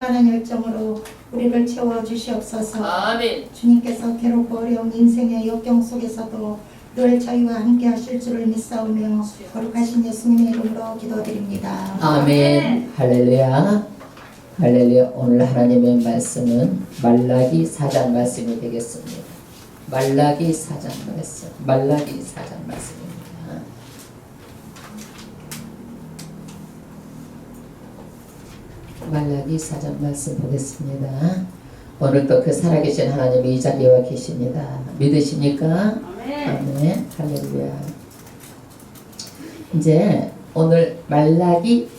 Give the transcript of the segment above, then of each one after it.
하는 열정으로 우리를 채워주시옵소서. 아멘. 주님께서 괴롭고 어려운 인생의 역경 속에서도 늘 저희와 함께 하실 줄을 믿사오며 거룩하신 예수님의 이름으로 기도드립니다. 아멘. 할렐루야. 할렐루야. 오늘 하나님의 말씀은 말라기 4장 말씀이 되겠습니다. 말라기 4장 말씀. 말라기 4장 말씀입니다. 말라기 4장 말씀 보겠습니다. 오늘도 그 살아계신 하나님이 이 자리에 와 계십니다. 믿으십니까? 아멘. 아멘. 할렐루야. 이제 오늘 말라기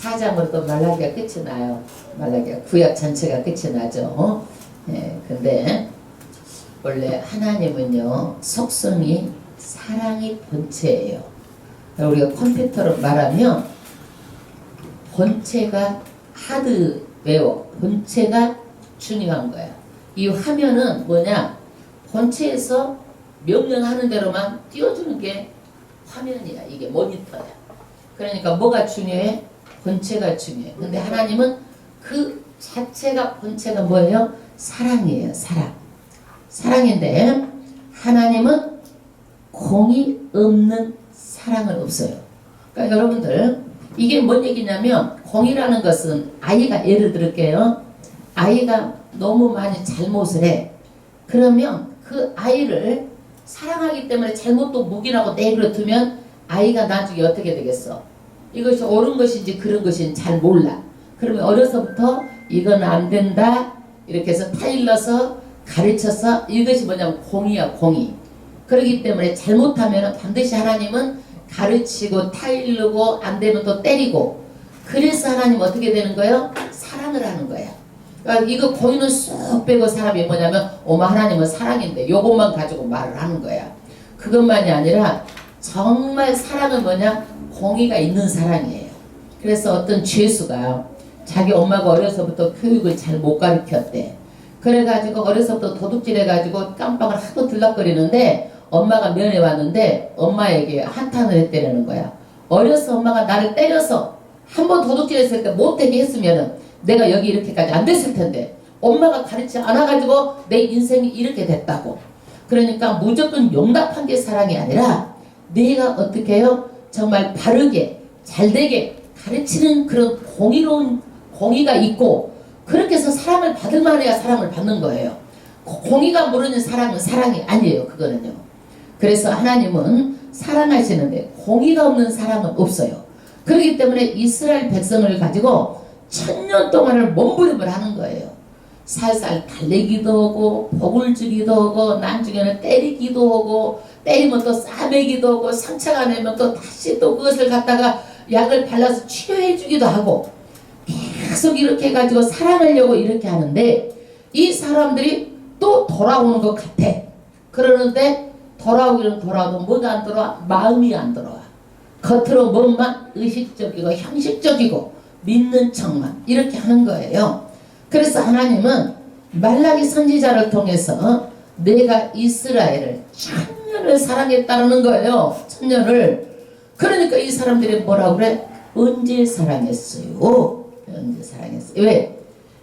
4장으로 또 말라기가 끝이 나요. 말라기가 구약 전체가 끝이 나죠. 예, 근데 원래 하나님은요, 속성이 사랑이 본체예요. 우리가 컴퓨터로 말하면 본체가 하드웨어, 본체가 중요한 거야. 이 화면은 뭐냐? 본체에서 명령하는 대로만 띄워주는 게 화면이야. 이게 모니터야. 그러니까 뭐가 중요해? 본체가 중요해. 근데 하나님은 그 자체가 본체가 뭐예요? 사랑이에요. 사랑. 사랑인데 하나님은 공이 없는 사랑은 없어요. 그러니까 여러분들 이게 뭔 얘기냐면 공이라는 것은 아이가 예를 들을게요. 아이가 너무 많이 잘못을 해. 그러면 그 아이를 사랑하기 때문에 잘못도 묵인하고 내버려 두면 아이가 나중에 어떻게 되겠어? 이것이 옳은 것인지 그런 것인지 잘 몰라. 그러면 어려서부터 이건 안 된다 이렇게 해서 타일러서 가르쳐서 이것이 뭐냐면 공이야. 공이. 그렇기 때문에 잘못하면 반드시 하나님은 가르치고 타일르고 안 되면 또 때리고. 그래서 하나님 어떻게 되는 거예요? 사랑을 하는 거야. 그러니까 이거 공의는 쏙 빼고 사람이 뭐냐면 어머 하나님은 사랑인데 요것만 가지고 말을 하는 거야. 그것만이 아니라 정말 사랑은 뭐냐? 공의가 있는 사랑이에요. 그래서 어떤 죄수가 자기 엄마가 어려서부터 교육을 잘 못 가르쳤대. 그래가지고 어려서부터 도둑질 해가지고 깜빡을 하도 들락거리는데 엄마가 면회 왔는데 엄마에게 한탄을 했다는 거야. 어려서 엄마가 나를 때려서 한번 도둑질했을 때 못되게 했으면은 내가 여기 이렇게까지 안 됐을 텐데 엄마가 가르치지 않아가지고 내 인생이 이렇게 됐다고. 그러니까 무조건 용납한 게 사랑이 아니라 내가 어떻게 해요? 정말 바르게 잘되게 가르치는 그런 공의로운 공의가 있고 그렇게 해서 사랑을 받을 만해야 사랑을 받는 거예요. 공의가 모르는 사랑은 사랑이 아니에요. 그거는요. 그래서 하나님은 사랑하시는데 공의가 없는 사랑은 없어요. 그렇기 때문에 이스라엘 백성을 가지고 1000년 동안을 몸부림을 하는 거예요. 살살 달래기도 하고 복을 주기도 하고 나중에는 때리기도 하고 때리면 또 싸매기도 하고 상처가 내면 또 다시 또 그것을 갖다가 약을 발라서 치료해 주기도 하고 계속 이렇게 해가지고 사랑하려고 이렇게 하는데 이 사람들이 또 돌아오는 것 같아. 그러는데 돌아오기는 돌아오도 뭐가 안 들어와? 마음이 안 들어와. 겉으로 뭔만 의식적이고 형식적이고 믿는 척만 이렇게 하는 거예요. 그래서 하나님은 말라기 선지자를 통해서 내가 이스라엘을 1000년을 사랑했다는 거예요. 1000년을. 그러니까 이 사람들이 뭐라고 그래? 언제 사랑했어요? 언제 사랑했어요? 왜?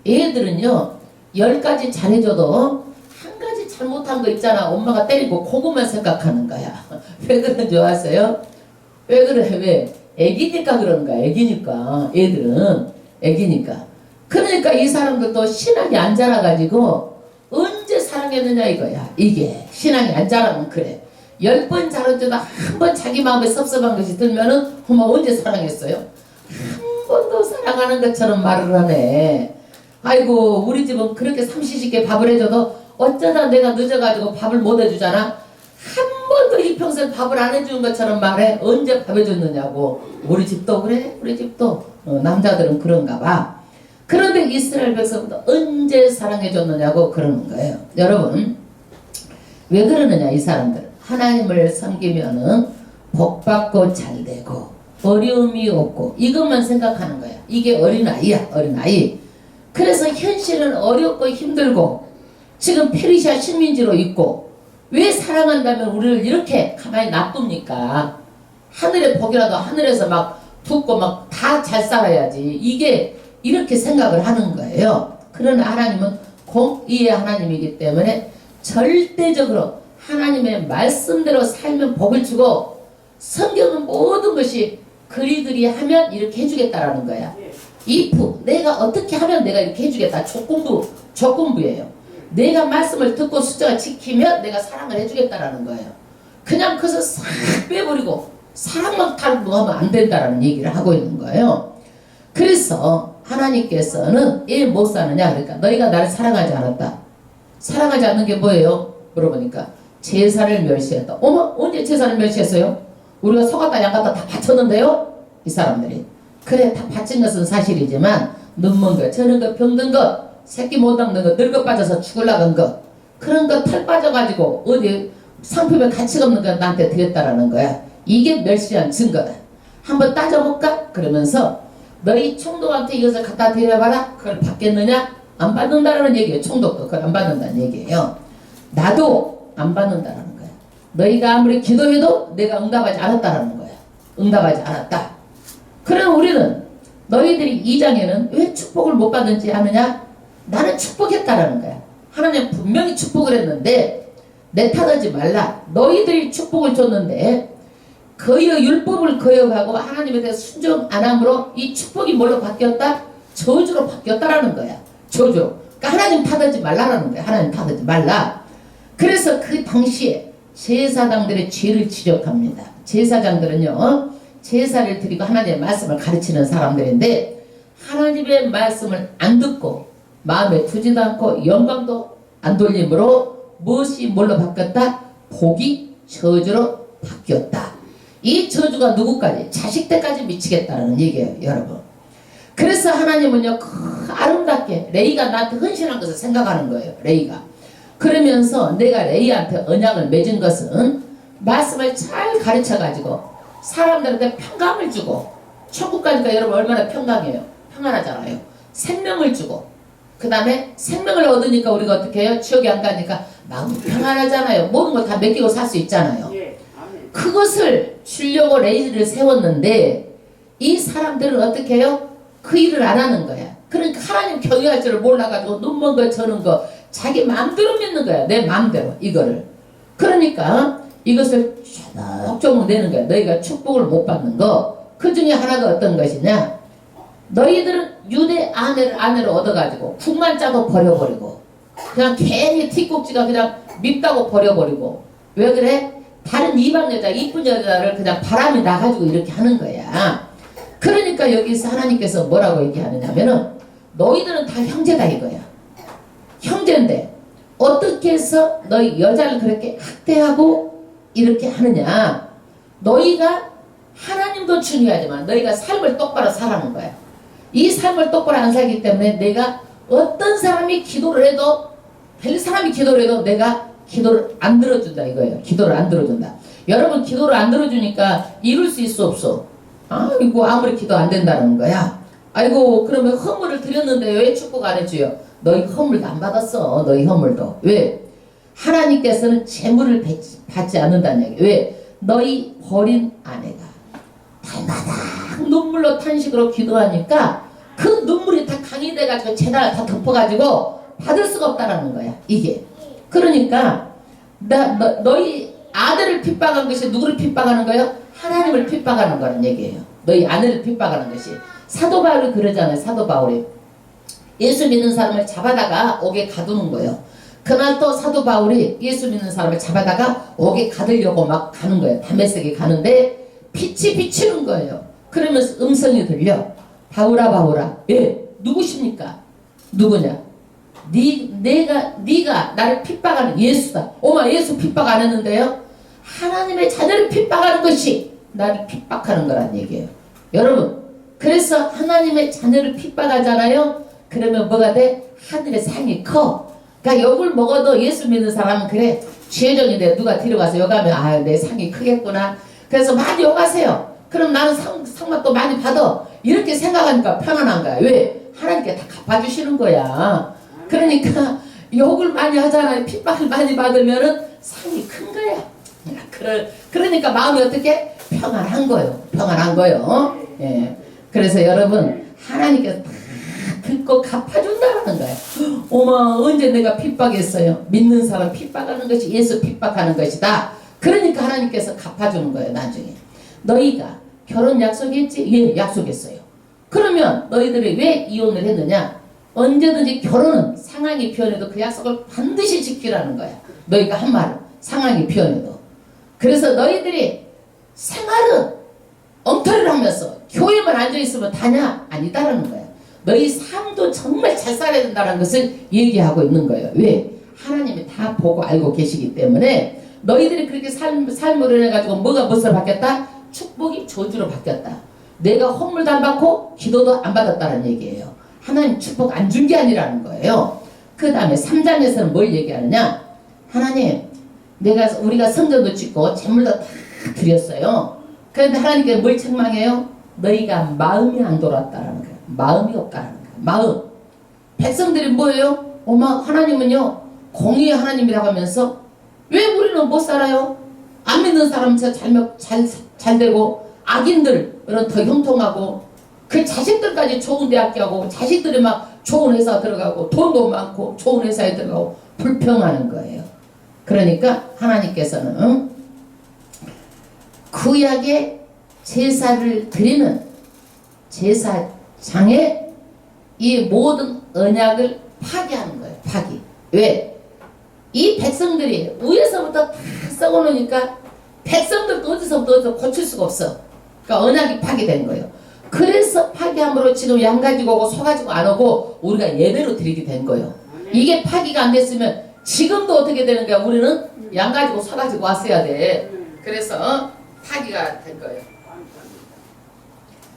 애들은요 10가지 잘해줘도 한 가지 잘못한 거 있잖아. 엄마가 때리고 그것만 생각하는 거야. 왜 그런 줄 아세요? 왜 그래? 왜? 애기니까 그러는 거야. 애기니까. 애들은 애기니까. 그러니까 이 사람들도 신앙이 안 자라가지고 언제 사랑했느냐 이거야. 이게 신앙이 안 자라면 그래. 10번 잘해줘도 한 번 자기 마음에 섭섭한 것이 들면은 어머 언제 사랑했어요? 한 번도 사랑하는 것처럼 말을 하네. 아이고 우리 집은 그렇게 삼시세끼 밥을 해줘도 어쩌다 내가 늦어가지고 밥을 못 해주잖아. 한 번도 이 평생 밥을 안 해주는 것처럼 말해. 언제 밥 해줬느냐고. 우리 집도 그래. 우리 집도 남자들은 그런가 봐. 그런데 이스라엘 백성도 언제 사랑해줬느냐고 그러는 거예요. 여러분 왜 그러느냐 이 사람들. 하나님을 섬기면은 복받고 잘되고 어려움이 없고 이것만 생각하는 거야. 이게 어린아이야. 어린아이. 그래서 현실은 어렵고 힘들고 지금 페르시아 식민지로 있고 왜 사랑한다면 우리를 이렇게 가만히 놔둡니까? 하늘의 복이라도 하늘에서 막 붓고 막 다 잘 살아야지. 이게 이렇게 생각을 하는 거예요. 그러나 하나님은 공의의 하나님이기 때문에 절대적으로 하나님의 말씀대로 살면 복을 주고 성경은 모든 것이 그리그리 하면 이렇게 해주겠다라는 거야. if 내가 어떻게 하면 내가 이렇게 해주겠다. 조건부예요. 내가 말씀을 듣고 숫자가 지키면 내가 사랑을 해주겠다라는 거예요. 그냥 그것을 싹 빼버리고 사랑만 탈부하면 안 된다라는 얘기를 하고 있는 거예요. 그래서 하나님께서는 왜 못 사느냐 그러니까 너희가 나를 사랑하지 않았다. 사랑하지 않는 게 뭐예요? 물어보니까 제사를 멸시했다. 어머 언제 제사를 멸시했어요? 우리가 소 갖다 양 갖다 다 바쳤는데요? 이 사람들이 그래 다 바친 것은 사실이지만 눈먼 것 저런 것 병든 것 새끼 못 닦는 것 늙어 빠져서 죽으려간 것 그런 거 털 빠져가지고 어디 상품에 가치가 없는 거 나한테 드렸다라는 거야. 이게 멸시한 증거다. 한번 따져볼까? 그러면서 너희 총독한테 이것을 갖다 드려봐라. 그걸 받겠느냐? 안 받는다라는 얘기예요. 총독도 그걸 안 받는다는 얘기예요. 나도 안 받는다라는 거야. 너희가 아무리 기도해도 내가 응답하지 않았다라는 거야. 응답하지 않았다. 그럼 우리는 너희들이 2장에는 왜 축복을 못 받는지 아느냐? 나는 축복했다라는 거야. 하나님 분명히 축복을 했는데 내 탓하지 말라. 너희들이 축복을 줬는데 율법을 거역하고 하나님에 대해 순종 안 함으로 이 축복이 뭘로 바뀌었다? 저주로 바뀌었다라는 거야. 저주로. 그러니까 하나님 탓하지 말라라는 거야. 하나님 탓하지 말라. 그래서 그 당시에 제사장들의 죄를 지적합니다. 제사장들은요. 제사를 드리고 하나님의 말씀을 가르치는 사람들인데 하나님의 말씀을 안 듣고 마음에 두지도 않고 영광도 안 돌림으로 무엇이 뭘로 바뀌었다? 복이 저주로 바뀌었다. 이 저주가 누구까지? 자식 때까지 미치겠다는 얘기예요, 여러분. 그래서 하나님은요, 아름답게 레이가 나한테 헌신한 것을 생각하는 거예요, 레이가. 그러면서 내가 레이한테 언약을 맺은 것은 말씀을 잘 가르쳐가지고 사람들한테 평강을 주고 천국 가니까 여러분 얼마나 평강해요? 평안하잖아요. 생명을 주고 그 다음에 생명을 얻으니까 우리가 어떻게 해요? 지옥에 안 가니까 마음이 평안하잖아요. 모든 걸 다 맡기고 살 수 있잖아요. 그것을 주려고 레이를 세웠는데 이 사람들은 어떻게 해요? 그 일을 안 하는 거야. 그러니까 하나님 경외할 줄을 몰라가지고 눈먼 거 저는 거 자기 마음대로 믿는 거야. 내 마음대로 이거를. 그러니까 이것을 조금 내는 거야. 너희가 축복을 못 받는 거. 그 중에 하나가 어떤 것이냐? 너희들은 유대 아내를 얻어가지고 국만 짜고 버려버리고 그냥 괜히 티꼭지가 그냥 밉다고 버려버리고 왜 그래? 다른 이방 여자 이쁜 여자를 그냥 바람이 나가지고 이렇게 하는 거야. 그러니까 여기서 하나님께서 뭐라고 얘기하느냐면은 너희들은 다 형제다 이거야. 형제인데 어떻게 해서 너희 여자를 그렇게 학대하고 이렇게 하느냐? 너희가 하나님도 중요하지만 너희가 삶을 똑바로 살라는 거야. 이 삶을 똑바로 안 살기 때문에 내가 어떤 사람이 기도를 해도 별 사람이 기도를 해도 내가 기도를 안 들어준다 이거예요. 기도를 안 들어준다. 여러분 기도를 안 들어주니까 이룰 수 있어 없어? 아이고 아무리 기도 안 된다는 거야. 아이고 그러면 헌물을 드렸는데 왜 축복 안 해줘요? 너희 헌물도 안 받았어. 너희 헌물도. 왜? 하나님께서는 재물을 받지 않는다는 얘기. 왜? 너희 버린 아내가 달마다 눈물로 탄식으로 기도하니까 그 눈물이 다 강이 돼가지고 재단을 다 덮어가지고 받을 수가 없다라는 거야. 이게. 그러니까 너희 아들을 핍박한 것이 누구를 핍박하는 거예요? 하나님을 핍박하는 거라는 얘기예요. 너희 아내를 핍박하는 것이. 사도 바울이 그러잖아요. 사도 바울이. 예수 믿는 사람을 잡아다가 옥에 가두는 거예요. 그날 또 사도 바울이 예수 믿는 사람을 잡아다가 옥에 가두려고 막 가는 거예요. 다메섹에 가는데 빛이 비치는 거예요. 그러면서 음성이 들려. 바울아 바울아. 예, 누구십니까? 누구냐? 네가 나를 핍박하는 예수다. 오마 예수 핍박 안 했는데요. 하나님의 자녀를 핍박하는 것이 나를 핍박하는 거란 얘기예요. 여러분 그래서 하나님의 자녀를 핍박하잖아요. 그러면 뭐가 돼? 하늘의 상이 커. 그러니까 욕을 먹어도 예수 믿는 사람은 그래 죄정인데 누가 데려가서 욕하면 아 내 상이 크겠구나. 그래서 많이 욕하세요. 그럼 나는 상만 또 많이 받아. 이렇게 생각하니까 편안한 거야. 왜? 하나님께 다 갚아주시는 거야. 그러니까 욕을 많이 하잖아요. 핍박을 많이 받으면은 상이 큰 거야. 그러니까 마음이 어떻게? 평안한 거예요. 평안한 거예요. 예. 그래서 여러분 하나님께서 다 듣고 갚아준다는 거예요. 어머, 언제 내가 핍박했어요? 믿는 사람 핍박하는 것이 예수 핍박하는 것이다. 그러니까 하나님께서 갚아주는 거예요. 나중에 너희가 결혼 약속했지? 예, 약속했어요. 그러면 너희들이 왜 이혼을 했느냐? 언제든지 결혼은 상황이 변해도 그 약속을 반드시 지키라는 거야. 너희가 한 말은 상황이 변해도. 그래서 너희들이 생활은 엉터리를 하면서 교회만 앉아있으면 다냐? 아니다라는 거야. 너희 삶도 정말 잘 살아야 된다는 것을 얘기하고 있는 거예요. 왜? 하나님이 다 보고 알고 계시기 때문에 너희들이 그렇게 삶으로 해가지고 뭐가 무엇으로 바뀌었다? 축복이 저주로 바뀌었다. 내가 헌물도 안 받고 기도도 안 받았다는 얘기예요. 하나님 축복 안 준 게 아니라는 거예요. 그 다음에 3장에서는 뭘 얘기하느냐? 하나님, 우리가 성전도 짓고 재물도 다 드렸어요. 그런데 하나님께서 뭘 책망해요? 너희가 마음이 안 돌았다라는 거예요. 마음이 없다라는 거예요. 마음. 백성들이 뭐예요? 어마 하나님은요 공의의 하나님이라고 하면서 왜 우리는 못 살아요? 안 믿는 사람은 잘 되고 악인들은 더 형통하고 그 자식들까지 좋은 대학 가고 자식들이 막 좋은 회사 들어가고 돈도 많고 좋은 회사에 들어가고 불평하는 거예요. 그러니까 하나님께서는 구약의 제사를 드리는 제사장에 이 모든 언약을 파기하는 거예요. 파기. 왜? 이 백성들이 위에서부터 다 썩어놓으니까 백성들도 어디서부터 고칠 수가 없어. 그러니까 언약이 파기된 거예요. 그래서 파기함으로 지금 양 가지고 오고 소 가지고 안 오고 우리가 예배로 드리게 된 거예요. 이게 파기가 안 됐으면 지금도 어떻게 되는 거야? 우리는 양 가지고 소 가지고 왔어야 돼. 그래서 파기가 된 거예요.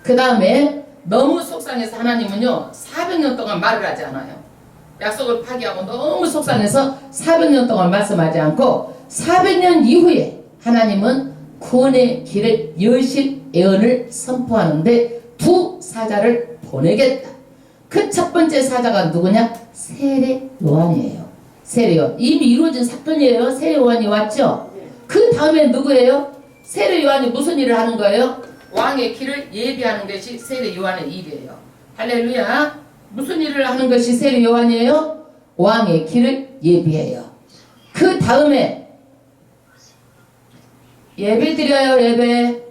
그 다음에 너무 속상해서 하나님은요 400년 동안 말을 하지 않아요. 약속을 파기하고 너무 속상해서 400년 동안 말씀하지 않고 400년 이후에 하나님은 구원의 길을 여실 예언을 선포하는데 두 사자를 보내겠다. 그 첫 번째 사자가 누구냐? 세례 요한이에요. 세례 요한. 이미 이루어진 사건이에요. 세례 요한이 왔죠. 그 다음에 누구예요? 세례 요한이 무슨 일을 하는 거예요? 왕의 길을 예비하는 것이 세례 요한의 일이에요. 할렐루야. 무슨 일을 하는 것이 세례 요한이에요? 왕의 길을 예비해요. 그 다음에 예배 드려요. 예배.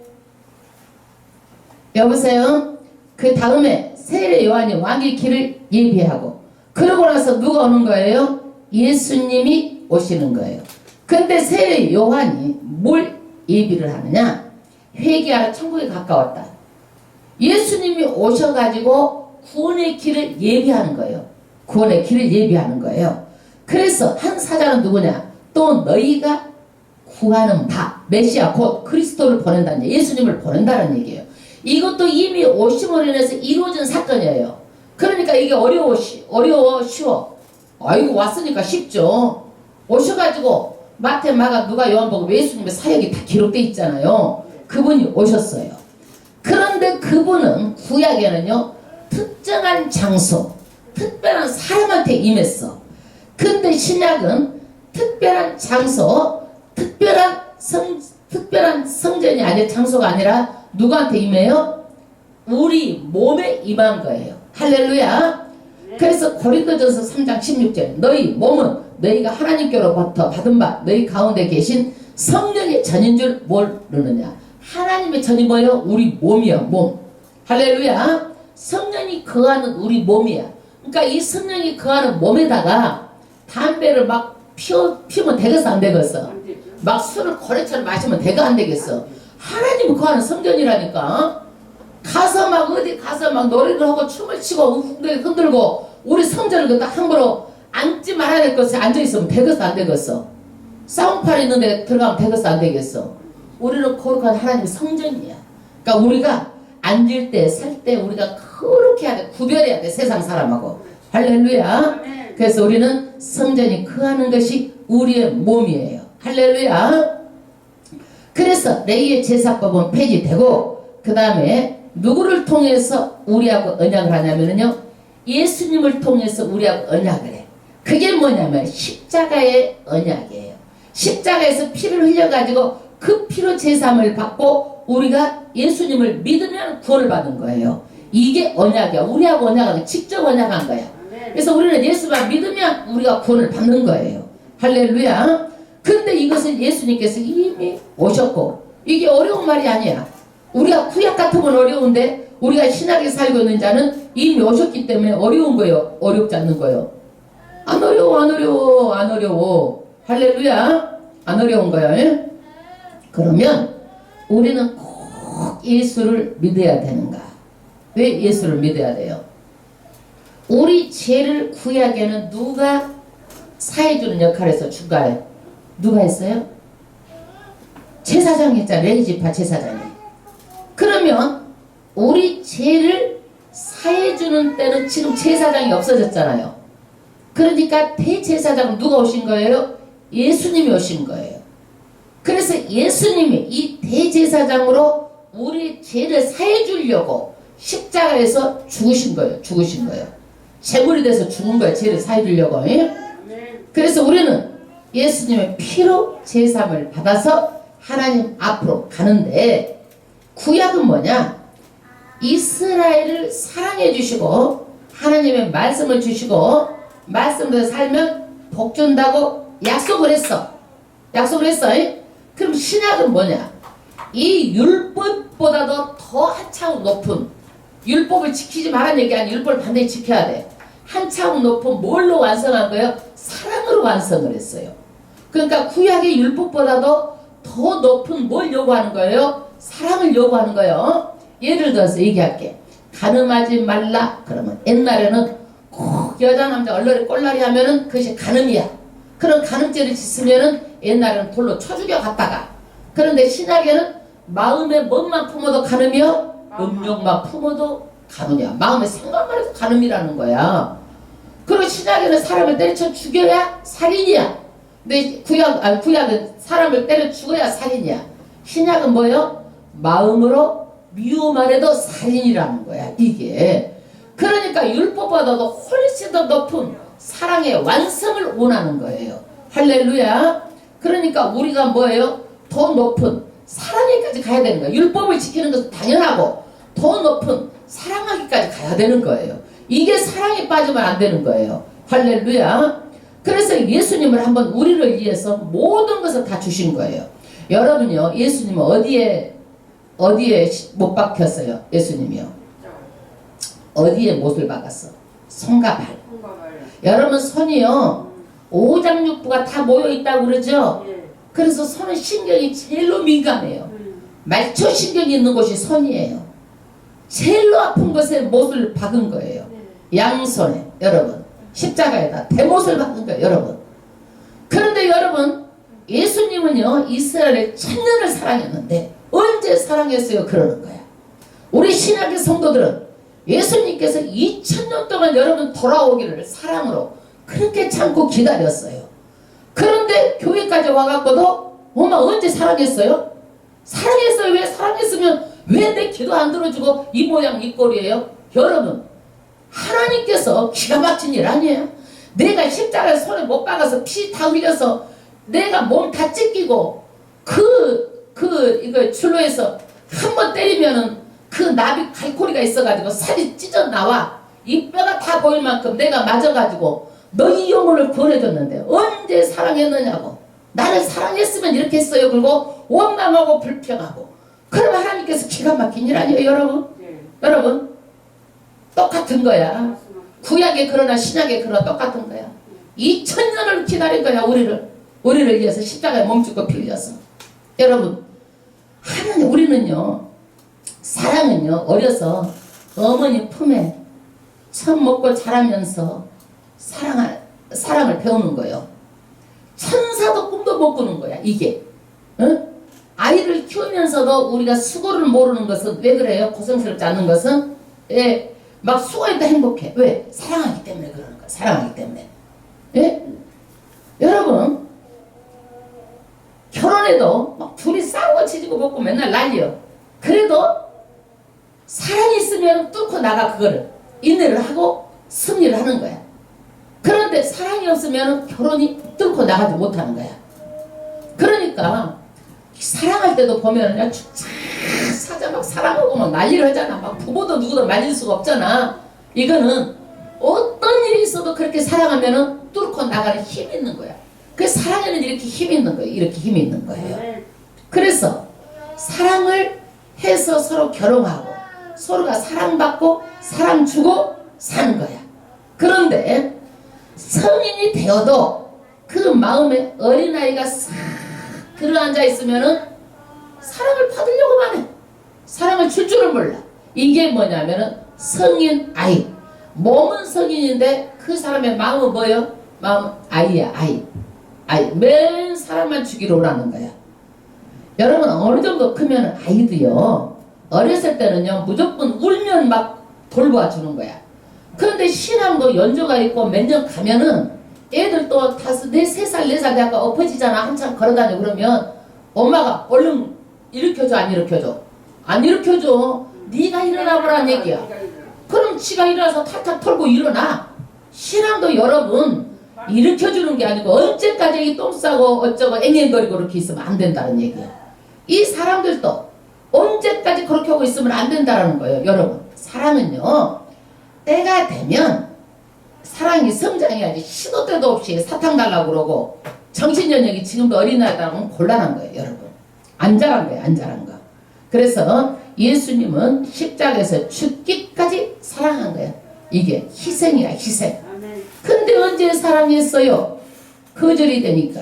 여보세요? 그 다음에 세례 요한이 왕의 길을 예비하고 그러고 나서 누가 오는 거예요? 예수님이 오시는 거예요. 근데 세례 요한이 뭘 예비를 하느냐? 회개하라 천국에 가까웠다. 예수님이 오셔가지고 구원의 길을 예비하는 거예요. 구원의 길을 예비하는 거예요. 그래서 한 사자는 누구냐? 또 너희가 구하는 바 메시아 곧 그리스도를 보낸다는 얘기예요. 예수님을 보낸다는 얘기예요. 이것도 이미 오심으로 인해서 이루어진 사건이에요. 그러니까 이게 어려워 쉬워. 아이고 왔으니까 쉽죠. 오셔가지고 마태 마가 누가 요한복음 예수님의 사역이 다 기록되어 있잖아요. 그분이 오셨어요. 그런데 그분은 구약에는요 특정한 장소 특별한 사람한테 임했어. 근데 신약은 특별한 장소 특별한 성전이 아니라 장소가 아니라 누구한테 임해요? 우리 몸에 임한 거예요. 할렐루야. 그래서 고린도전서 3장 16절 너희 몸은 너희가 하나님께로부터 받은 바 너희 가운데 계신 성령의 전인 줄 모르느냐. 하나님의 전이 뭐예요? 우리 몸이야. 몸. 할렐루야. 성령이 거하는 우리 몸이야. 그러니까 이 성령이 거하는 몸에다가 담배를 막 피우면 되겠어 안 되겠어? 막 술을 고래처럼 마시면 되가 안 되겠어? 하나님이 거하는 성전이라니까. 가서 막 어디 가서 막 노래를 하고 춤을 추고 웅덩이 흔들고 우리 성전을 갖다 함부로 앉지 말아야 될 것에 앉아있으면 되겠어 안 되겠어? 싸움팔 있는데 들어가면 되겠어 안 되겠어? 우리는 거룩한 하나님의 성전이야. 그러니까 우리가 앉을 때 살 때 우리가 그렇게 해야 돼. 구별해야 돼 세상 사람하고. 할렐루야. 그래서 우리는 성전이 거하는 것이 우리의 몸이에요. 할렐루야. 그래서 레위의 제사법은 폐지되고 그 다음에 누구를 통해서 우리하고 언약을 하냐면요 예수님을 통해서 우리하고 언약을 해. 그게 뭐냐면 십자가의 언약이에요. 십자가에서 피를 흘려가지고 그 피로 제사함을 받고 우리가 예수님을 믿으면 구원을 받은 거예요. 이게 언약이야. 우리하고 언약은 직접 언약한 거야. 그래서 우리는 예수만 믿으면 우리가 구원을 받는 거예요. 할렐루야. 근데 이것은 예수님께서 이미 오셨고, 이게 어려운 말이 아니야. 우리가 구약 같으면 어려운데 우리가 신약에 살고 있는 자는 이미 오셨기 때문에 어려운 거예요. 어렵지 않는 거예요. 안 어려워, 안 어려워, 안 어려워. 할렐루야. 안 어려운 거야. 예? 그러면 우리는 꼭 예수를 믿어야 되는가? 왜 예수를 믿어야 돼요? 우리 죄를 구약에는 누가 사해주는 역할에서 추가해? 누가 했어요? 제사장이 했잖아. 레위지파 제사장이. 그러면 우리 죄를 사해주는 때는 지금 제사장이 없어졌잖아요. 그러니까 대제사장은 누가 오신 거예요? 예수님이 오신 거예요. 그래서 예수님이 이 대제사장으로 우리 죄를 사해주려고 십자가에서 죽으신 거예요. 죽으신 거예요. 제물이 돼서 죽은 거예요. 죄를 사해주려고. 예? 그래서 우리는 예수님의 피로 제사함을 받아서 하나님 앞으로 가는데, 구약은 뭐냐? 이스라엘을 사랑해 주시고 하나님의 말씀을 주시고 말씀대로 살면 복 준다고 약속을 했어. 약속을 했어. 그럼 신약은 뭐냐? 이 율법보다도 더 한차원 높은, 율법을 지키지 말라는 얘기 아니야. 율법을 반드시 지켜야 돼. 한차원 높은 뭘로 완성한 거예요? 사랑으로 완성을 했어요. 그러니까 구약의 율법보다도 더 높은 뭘 요구하는 거예요? 사랑을 요구하는 거예요. 예를 들어서 얘기할게. 가늠하지 말라. 그러면 옛날에는 꼭 여자 남자 얼러리 꼴라리 하면은 그것이 가늠이야. 그런 가늠죄를 짓으면은 옛날에는 돌로 쳐 죽여 갔다가, 그런데 신약에는 마음에 뭔만 품어도 가늠이요, 음욕만 품어도 가늠이야. 마음의 생각만 해도 가늠이라는 거야. 그리고 신약에는 사람을 때려쳐 죽여야 살인이야. 근데 구약은 사람을 때려 죽어야 살인이야. 신약은 뭐예요? 마음으로 미워만 해도 살인이라는 거야, 이게. 그러니까 율법보다도 훨씬 더 높은 사랑의 완성을 원하는 거예요. 할렐루야. 그러니까 우리가 뭐예요? 더 높은 사랑에까지 가야 되는 거예요. 율법을 지키는 것은 당연하고 더 높은 사랑하기까지 가야 되는 거예요. 이게 사랑에 빠지면 안 되는 거예요. 할렐루야. 그래서 예수님을 한번 우리를 위해서 모든 것을 다 주신 거예요. 여러분요, 예수님은 어디에 못 박혔어요? 예수님이요. 어디에 못을 박았어? 손과 발. 여러분, 손이요, 오장육부가 다 모여있다고 그러죠? 그래서 손은 신경이 제일로 민감해요. 말초신경이 있는 곳이 손이에요. 제일로 아픈 곳에 못을 박은 거예요. 양손에, 여러분. 십자가에다 대못을 박은 거예요, 여러분. 그런데 여러분, 예수님은요, 이스라엘의 천년을 사랑했는데 언제 사랑했어요? 그러는 거야. 우리 신약의 성도들은 예수님께서 2000년 동안 여러분 돌아오기를 사랑으로 그렇게 참고 기다렸어요. 그런데 교회까지 와갖고도 엄마 언제 사랑했어요? 사랑했어요. 왜 사랑했으면 왜 내 기도 안 들어주고 이 모양 이 꼴이에요? 여러분, 하나님께서 기가 막힌 일 아니에요? 내가 십자가에 손에 못 박아서 피 다 흘려서 내가 몸 다 찢기고 이거 출로에서 한 번 때리면은 그 나비 갈고리가 있어가지고 살이 찢어 나와. 이 뼈가 다 보일 만큼 내가 맞아가지고 너희 영혼을 구원해줬는데 언제 사랑했느냐고. 나를 사랑했으면 이렇게 했어요. 그리고 원망하고 불평하고. 그럼 하나님께서 기가 막힌 일 아니에요, 여러분? 여러분, 똑같은 거야. 구약에 그러나 신약에 그러나 똑같은 거야. 2000년을 기다린 거야. 우리를 위해서 십자가에 몸죽고 피 흘려서. 여러분, 하나님, 우리는요, 사랑은요, 어려서 어머니 품에 처음 먹고 자라면서 사랑을 배우는 거예요. 천사도 꿈도 못 꾸는 거야, 이게. 응? 아이를 키우면서도 우리가 수고를 모르는 것은 왜 그래요? 고생스럽지 않는 것은? 예, 막 수고해도 행복해. 왜? 사랑하기 때문에 그러는 거야. 사랑하기 때문에. 예? 여러분, 결혼해도 막 둘이 싸우고 치지고 먹고 맨날 난리요. 그래도 사랑이 있으면 뚫고 나가. 그거를 인내를 하고 승리를 하는 거야. 그런데 사랑이 없으면 결혼이 뚫고 나가지 못하는 거야. 그러니까 사랑할 때도 보면 사자 막 사랑하고 막 난리를 하잖아. 막 부모도 누구도 말릴 수가 없잖아. 이거는 어떤 일이 있어도 그렇게 사랑하면은 뚫고 나가는 힘이 있는 거야. 그 사랑에는 이렇게 힘이 있는 거예요. 이렇게 힘이 있는 거예요. 그래서 사랑을 해서 서로 결혼하고 서로가 사랑받고 사랑 주고 사는 거야. 그런데 성인이 되어도 그 마음에 어린아이가 싹 들어앉아 있으면은 사랑을 받으려고만 해. 사랑을 줄 줄은 몰라. 이게 뭐냐면은 성인 아이. 몸은 성인인데 그 사람의 마음은 뭐예요? 마음은 아이야, 아이. 아이. 맨 사람만 주기로 오라는 거야. 여러분 어느 정도 크면 아이도요. 어렸을 때는요. 무조건 울면 막 돌보아 주는 거야. 그런데 신앙도 연조가 있고 몇 년 가면은 애들 또 5, 4, 3살, 4살 돼가 엎어지잖아. 한참 걸어다니고 그러면 엄마가 얼른 일으켜줘 안 일으켜줘? 안 일으켜줘. 네가 일어나 보라는 얘기야. 그럼 지가 일어나서 탁탁 털고 일어나. 신앙도 여러분 일으켜주는 게 아니고 언제까지 이 똥 싸고 어쩌고 앵앵거리고 그렇게 있으면 안 된다는 얘기야. 이 사람들도 언제까지 그렇게 하고 있으면 안 된다는 거예요. 여러분 사랑은요 때가 되면 사랑이 성장해야지. 시도 때도 없이 사탕 달라고 그러고 정신연령이 지금도 어린아이라면 곤란한 거예요. 여러분 안 자란 거예요. 안 자란 거. 그래서 예수님은 십자가에서 죽기까지 사랑한 거예요. 이게 희생이야 희생. 근데 언제 사랑했어요? 거절이 되니까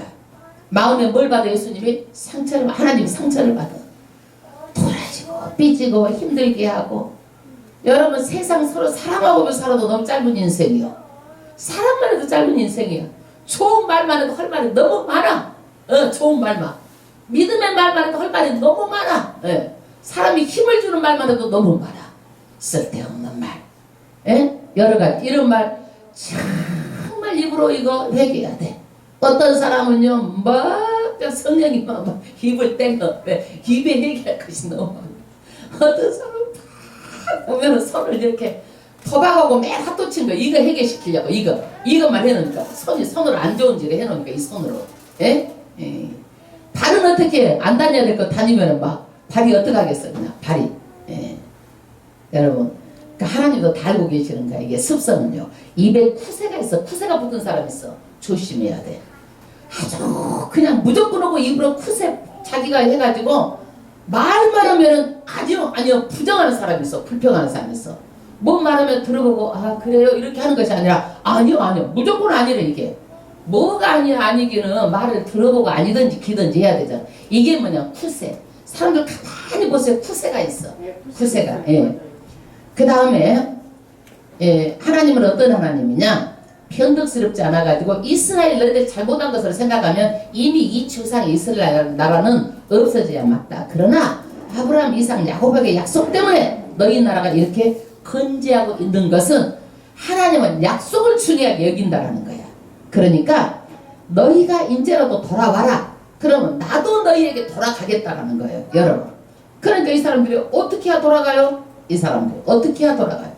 마음에 뭘 받아? 예수님이 상처를, 하나님이 상처를 받아. 돌아지고 삐지고 힘들게 하고. 여러분 세상 서로 사랑하고 살아도 너무 짧은 인생이요. 사랑만 해도 짧은 인생이야. 좋은 말만 해도 할 말이 너무 많아. 좋은 말만. 믿음의 말만 해도 할 말이 너무 많아. 사람이 힘을 주는 말만 해도 너무 많아. 쓸데없는 말. 여러 가지 이런 말 정말 입으로 이거 회개해야 돼. 어떤 사람은요 막 성령이 막 입을 떼고 입에 얘기할 것이 너무 많아. 어떤 사람은 딱 보면 손을 이렇게 토박하고 맨 핫도 친 거 이거 해결시키려고 이것만 해놓으니까 손으로 안 좋은 짓을 해놓으니까 이 손으로. 발은 어떻게 해? 안 다녀야 될 거 다니면 막 발이 어떻게 하겠어 그냥 발이. 여러분 그러니까 하나님도 다 알고 계시는 거야. 이게 습성은요 입에 쿠세가 있어. 쿠세가 붙은 사람 있어. 조심해야 돼. 아주 그냥 무조건 하고 입으로 쿠세 자기가 해가지고 말만 하면은 아니요 부정하는 사람이 있어. 불평하는 사람이 있어. 뭔 말하면 들어보고 아 그래요 이렇게 하는 것이 아니라 아니요 무조건 아니래. 이게 뭐가 아니야 아니기는 말을 들어보고 아니든지 기든지 해야 되잖아. 이게 뭐냐 쿠세. 사람들 가만히 보세요. 쿠세가 있어. 쿠세가. 그 다음에 하나님은 어떤 하나님이냐 편덕스럽지 않아가지고 이스라엘 너희들 잘못한 것으로 생각하면 이미 이 추상 이스라엘 나라는 없어져야 맞다. 그러나 아브라함 이삭 야곱에게 약속 때문에 너희 나라가 이렇게 건재하고 있는 것은 하나님은 약속을 중요하게 여긴다라는 거야. 그러니까 너희가 이제라도 돌아와라. 그러면 나도 너희에게 돌아가겠다라는 거예요. 여러분 그러니까 이 사람들이 어떻게 해야 돌아가요? 이 사람들 어떻게 해야 돌아가요?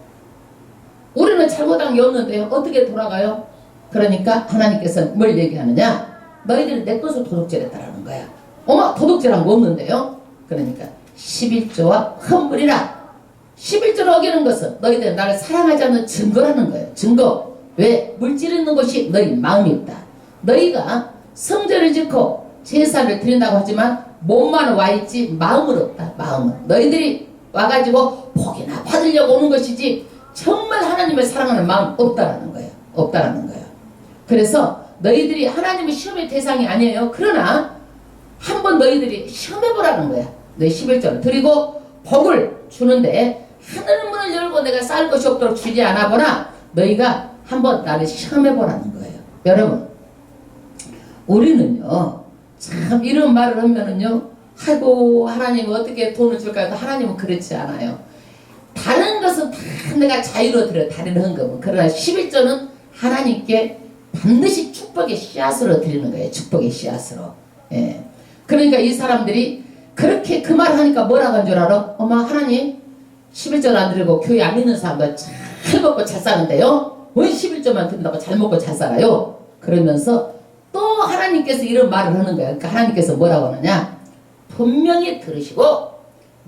우리는 잘못한 게 없는데요. 어떻게 돌아가요? 그러니까 하나님께서 뭘 얘기하느냐? 너희들은 내 것을 도둑질했다라는 거야. 어머 도둑질한 거 없는데요? 그러니까 11조와 헌물이라. 11조를 어기는 것은 너희들 나를 사랑하지 않는 증거라는 거예요. 증거. 왜? 물질 있는 곳이 너희 마음이 있다. 너희가 성전을 짓고 제사를 드린다고 하지만 몸만 와 있지 마음은 없다. 마음은. 너희들이 와가지고 복이나 받으려고 오는 것이지 정말 하나님을 사랑하는 마음 없다라는 거예요. 없다라는 거예요. 그래서 너희들이 하나님의 시험의 대상이 아니에요. 그러나 한번 너희들이 시험해보라는 거야. 너희 11조를 드리고 복을 주는데 하늘 문을 열고 내가 쌓을 것이 없도록 주지 않아 보나 너희가 한번 나를 시험해보라는 거예요. 여러분 우리는요 참 이런 말을 하면은요 아이고 하나님 어떻게 돈을 줄까요? 하나님은 그렇지 않아요. 다른 것은 다 내가 자유로 드려 다른 헌금은. 그러나 11조는 하나님께 반드시 축복의 씨앗으로 드리는 거예요. 축복의 씨앗으로. 그러니까 이 사람들이 그렇게 그 말을 하니까 뭐라고 한 줄 알아? 엄마 하나님 11조를 안 드리고 교회 안 믿는 사람들 잘 먹고 잘 사는데요 왜 11조만 드린다고 잘 먹고 잘 살아요? 그러면서 또 하나님께서 이런 말을 하는 거예요. 그러니까 하나님께서 뭐라고 하느냐 분명히 들으시고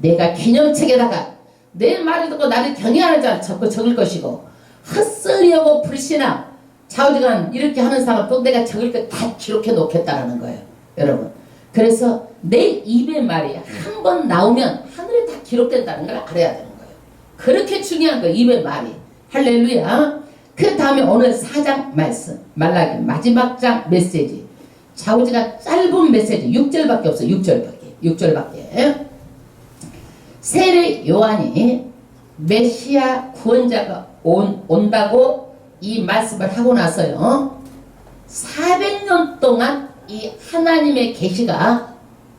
내가 기념책에다가 내 말을 듣고 나를 경외하는 자를 적을 것이고 헛소리하고 불신앙 좌우지간 이렇게 하는 사람도 내가 적을 거 다 기록해 놓겠다라는 거예요. 여러분. 그래서 내 입의 말이 한 번 나오면 하늘에 다 기록된다는 걸 알아야 되는 거예요. 그렇게 중요한 거예요. 입의 말이. 할렐루야. 그 다음에 오늘 4장 말씀 말라기 마지막 장 메시지 좌우지간 짧은 메시지 6절밖에 없어요. 6절밖에. 세례 요한이 메시아 구원자가 온다고 이 말씀을 하고 나서요 400년 동안 이 하나님의 계시가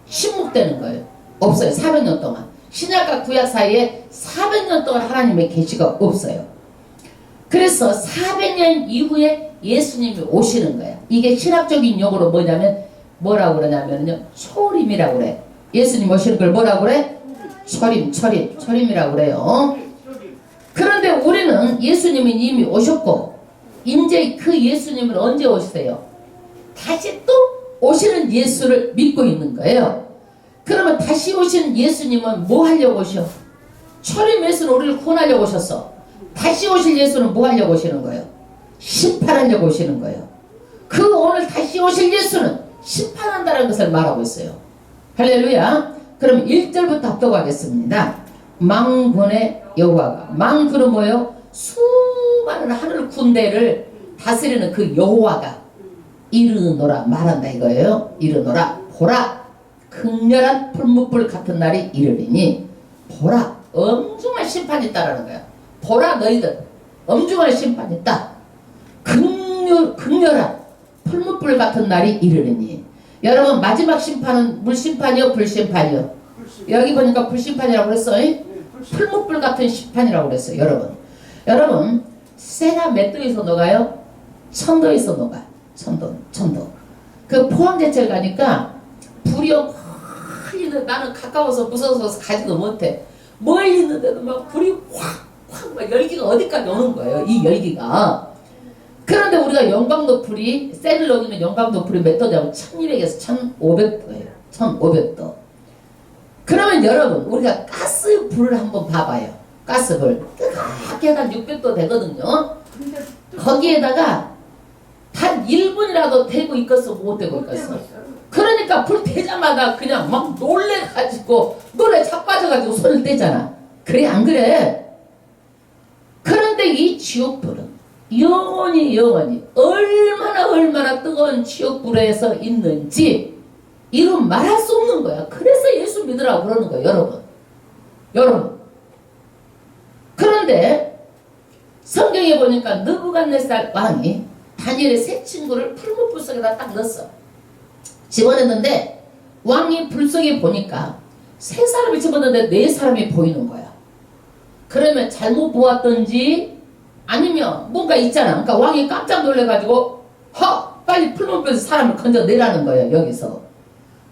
침묵되는 거예요. 없어요. 400년 동안 신약과 구약 사이에 400년 동안 하나님의 계시가 없어요. 그래서 400년 이후에 예수님이 오시는 거예요. 이게 신학적인 용어로 뭐라고 그러냐면요 초림이라고 그래. 예수님 오시는 걸 뭐라고 그래? 초림이라고 그래요. 그런데 우리는 예수님이 이미 오셨고 이제 그 예수님은 언제 오시세요? 다시 또 오시는 예수를 믿고 있는 거예요. 그러면 다시 오시는 예수님은 뭐 하려고 오셔? 초림 예수는 우리를 구원하려고 오셨어. 다시 오실 예수는 뭐 하려고 오시는 거예요? 심판하려고 오시는 거예요. 그 오늘 다시 오실 예수는 심판한다는 것을 말하고 있어요. 할렐루야. 그럼 1절부터 합독하겠습니다. 망군의 여호와가 망군은 뭐예요? 수많은 하늘 군대를 다스리는 그 여호와가 이르노라 말한다 이거예요. 이르노라 보라 극렬한 풀무불 같은 날이 이르리니 보라 엄중한 심판이 있다라는 거야. 보라 너희들 엄중한 심판이 있다. 극렬한 풀무불 같은 날이 이르리니 여러분 마지막 심판은 물심판이요 불심판이요? 여기 보니까 불심판이라고 그랬어요. 풀무불 같은 심판이라고 그랬어요. 여러분 새가 몇 도에서 녹아요? 1000도에서 녹아. 천도. 그 포항제철 가니까 불이 멀리 나는 가까워서 무서워서 가지도 못해. 멀리 있는데도 막 불이 확 막 열기가 어디까지 오는 거예요. 이 열기가. 그런데 우리가 영광도 불이 셀을 녹이면 영광도 불이 몇 도냐면 1200에서 1500도예요. 1500도. 그러면 여러분 우리가 가스 불을 한번 봐봐요. 가스불 뜨겁게 한 600도 되거든요. 거기에다가 단 1분이라도 대고 있겠어 못 대고 있겠어. 그러니까 불 대자마다 그냥 막 놀래 자빠져가지고 손을 떼잖아. 그래 안 그래? 그런데 이 지옥불은 영원히 얼마나 뜨거운 지옥불에서 있는지 이건 말할 수 없는 거야. 그래서 예수 믿으라고 그러는 거예요. 여러분 그런데 성경에 보니까 느부갓네살 왕이 다니엘의 세 친구를 풀무불 속에다 딱 넣었어. 집어넣는데 왕이 불 속에 보니까 세 사람이 집어넣는데 네 사람이 보이는 거야. 그러면 잘못 보았던지 아니면 뭔가 있잖아. 그러니까 왕이 깜짝 놀래가지고 빨리 풀무불에서 사람을 건져내라는 거예요. 여기서.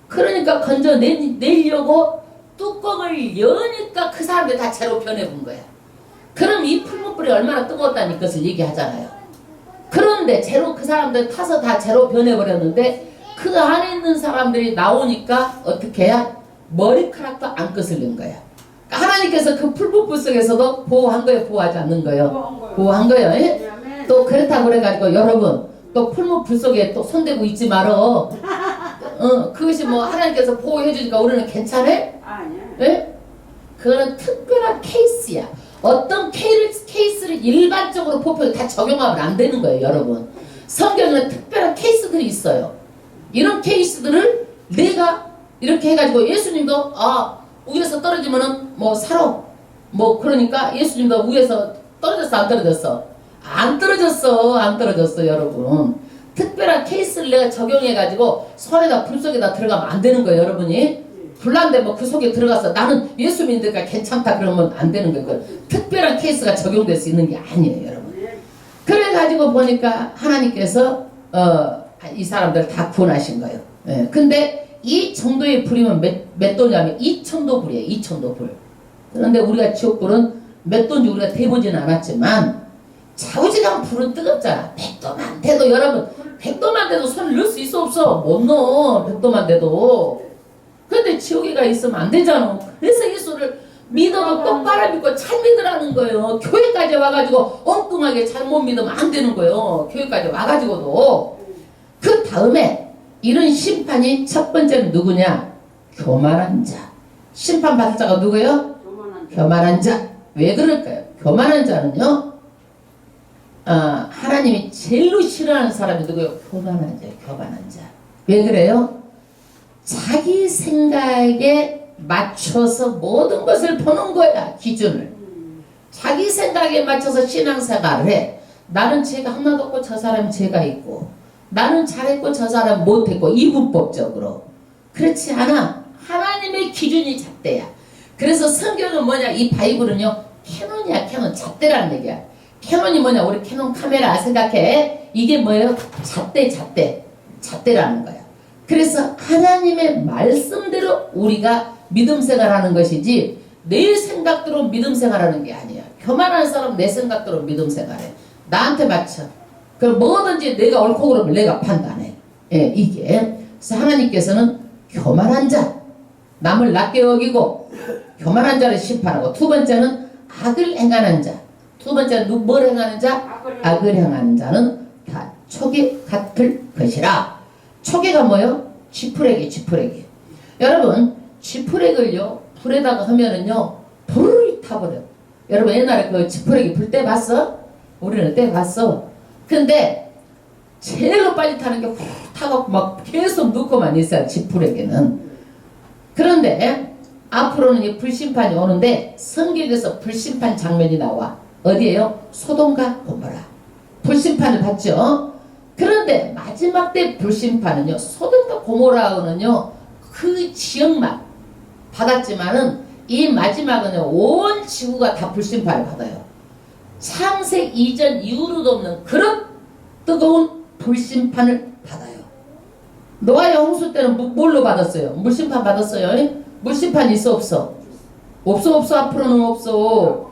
그러니까 건져내려고 뚜껑을 여니까 그 사람들 다 재로 변해본 거야. 그럼 이 풀무불이 얼마나 뜨거웠다는 것을 얘기하잖아요. 그런데 재로 그 사람들 타서 다 재로 변해버렸는데 그 안에 있는 사람들이 나오니까 어떻게 해야? 머리카락도 안 거슬린 거야. 그러니까 하나님께서 그 풀무불 속에서도 보호한 거예요? 보호하지 않는 거예요? 보호한 거예요. 예? 또 그렇다고 그래가지고 여러분 또 풀무불 속에 또 손대고 있지 말어. 그것이 뭐 하나님께서 보호해 주니까 우리는 괜찮아? 예? 그거는 특별한 케이스야. 어떤 케이스를 일반적으로 포표에 다 적용하면 안 되는 거예요. 여러분 성경에는 특별한 케이스들이 있어요. 이런 케이스들을 내가 이렇게 해가지고 예수님도 위에서 떨어지면은 뭐 살아 뭐 그러니까 예수님도 위에서 떨어졌어 안 떨어졌어 여러분. 특별한 케이스를 내가 적용해가지고 손에다 불 속에다 들어가면 안 되는 거예요. 여러분이 불난데 뭐 그 속에 들어가서 나는 예수 믿으니까 괜찮다 그러면 안 되는 거예요. 특별한 케이스가 적용될 수 있는 게 아니에요. 여러분. 그래가지고 보니까 하나님께서 이 사람들 다 구원하신 거예요. 예. 근데 이 정도의 불이면 몇 도냐면 2000도 불이에요. 2000도 불. 그런데 우리가 지옥불은 몇 도인지 우리가 대보지는 않았지만 좌우지간 불은 뜨겁잖아. 100도만 돼도 여러분 100도만 돼도 손을 넣을 수 있어 없어? 못 넣어. 100도만 돼도. 그 근데 지옥에가 있으면 안 되잖아. 그래서 예수를 믿어도 똑바로 믿고 잘 믿으라는 거예요. 교회까지 와가지고 엉뚱하게 잘못 믿으면 안 되는 거예요. 교회까지 와가지고도. 그 다음에 이런 심판이 첫 번째는 누구냐? 교만한 자. 심판받을 자가 누구예요? 교만한 자. 왜 그럴까요? 교만한 자는요, 하나님이 제일로 싫어하는 사람이 누구예요? 교만한 자. 교만한 자. 왜 그래요? 자기 생각에 맞춰서 모든 것을 보는 거야. 기준을. 자기 생각에 맞춰서 신앙생활을 해. 나는 죄가 하나도 없고 저 사람은 죄가 있고, 나는 잘했고 저 사람은 못했고, 이분법적으로. 그렇지 않아. 하나님의 기준이 잣대야. 그래서 성경은 뭐냐? 이 바이블은요, 캐논이야. 캐논. 잣대라는 얘기야. 캐논이 뭐냐? 우리 캐논 카메라 생각해. 이게 뭐예요? 잣대. 잣대라는 거야. 그래서 하나님의 말씀대로 우리가 믿음 생활하는 것이지, 내 생각대로 믿음 생활하는 게 아니야. 교만한 사람 내 생각대로 믿음 생활해. 나한테 맞춰. 그럼 뭐든지 내가 옳고 그러면 내가 판단해. 예, 이게. 그래서 하나님께서는 교만한 자, 남을 낮게 여기고 교만한 자를 심판하고, 두 번째는 악을 행하는 자. 두 번째는 뭘 행하는 자? 악을 행하는 자는 다 촉이 같을 것이라. 촉이가 뭐요? 지푸레기. 여러분, 지푸레기를요, 불에다가 하면은요, 불을 타버려. 여러분, 옛날에 그 지푸레기 불 때 봤어? 우리는 때 봤어. 근데 제일로 빨리 타는 게 훅 타갖고 막 계속 넣고만 있어요, 지푸레기는. 그런데 앞으로는 이 불심판이 오는데, 성경에서 불심판 장면이 나와. 어디에요? 소돔과 고모라. 불심판을 받죠. 그런데 마지막 때 불심판은요, 소돔과 고모라는요, 그 지역만 받았지만은, 이 마지막은요, 온 지구가 다 불심판을 받아요. 창세 이전 이후로도 없는 그런 뜨거운 불심판을 받아요. 노아의 홍수 때는 뭘로 받았어요? 물심판 받았어요. 물심판 있어 없어? 없어. 앞으로는 없어.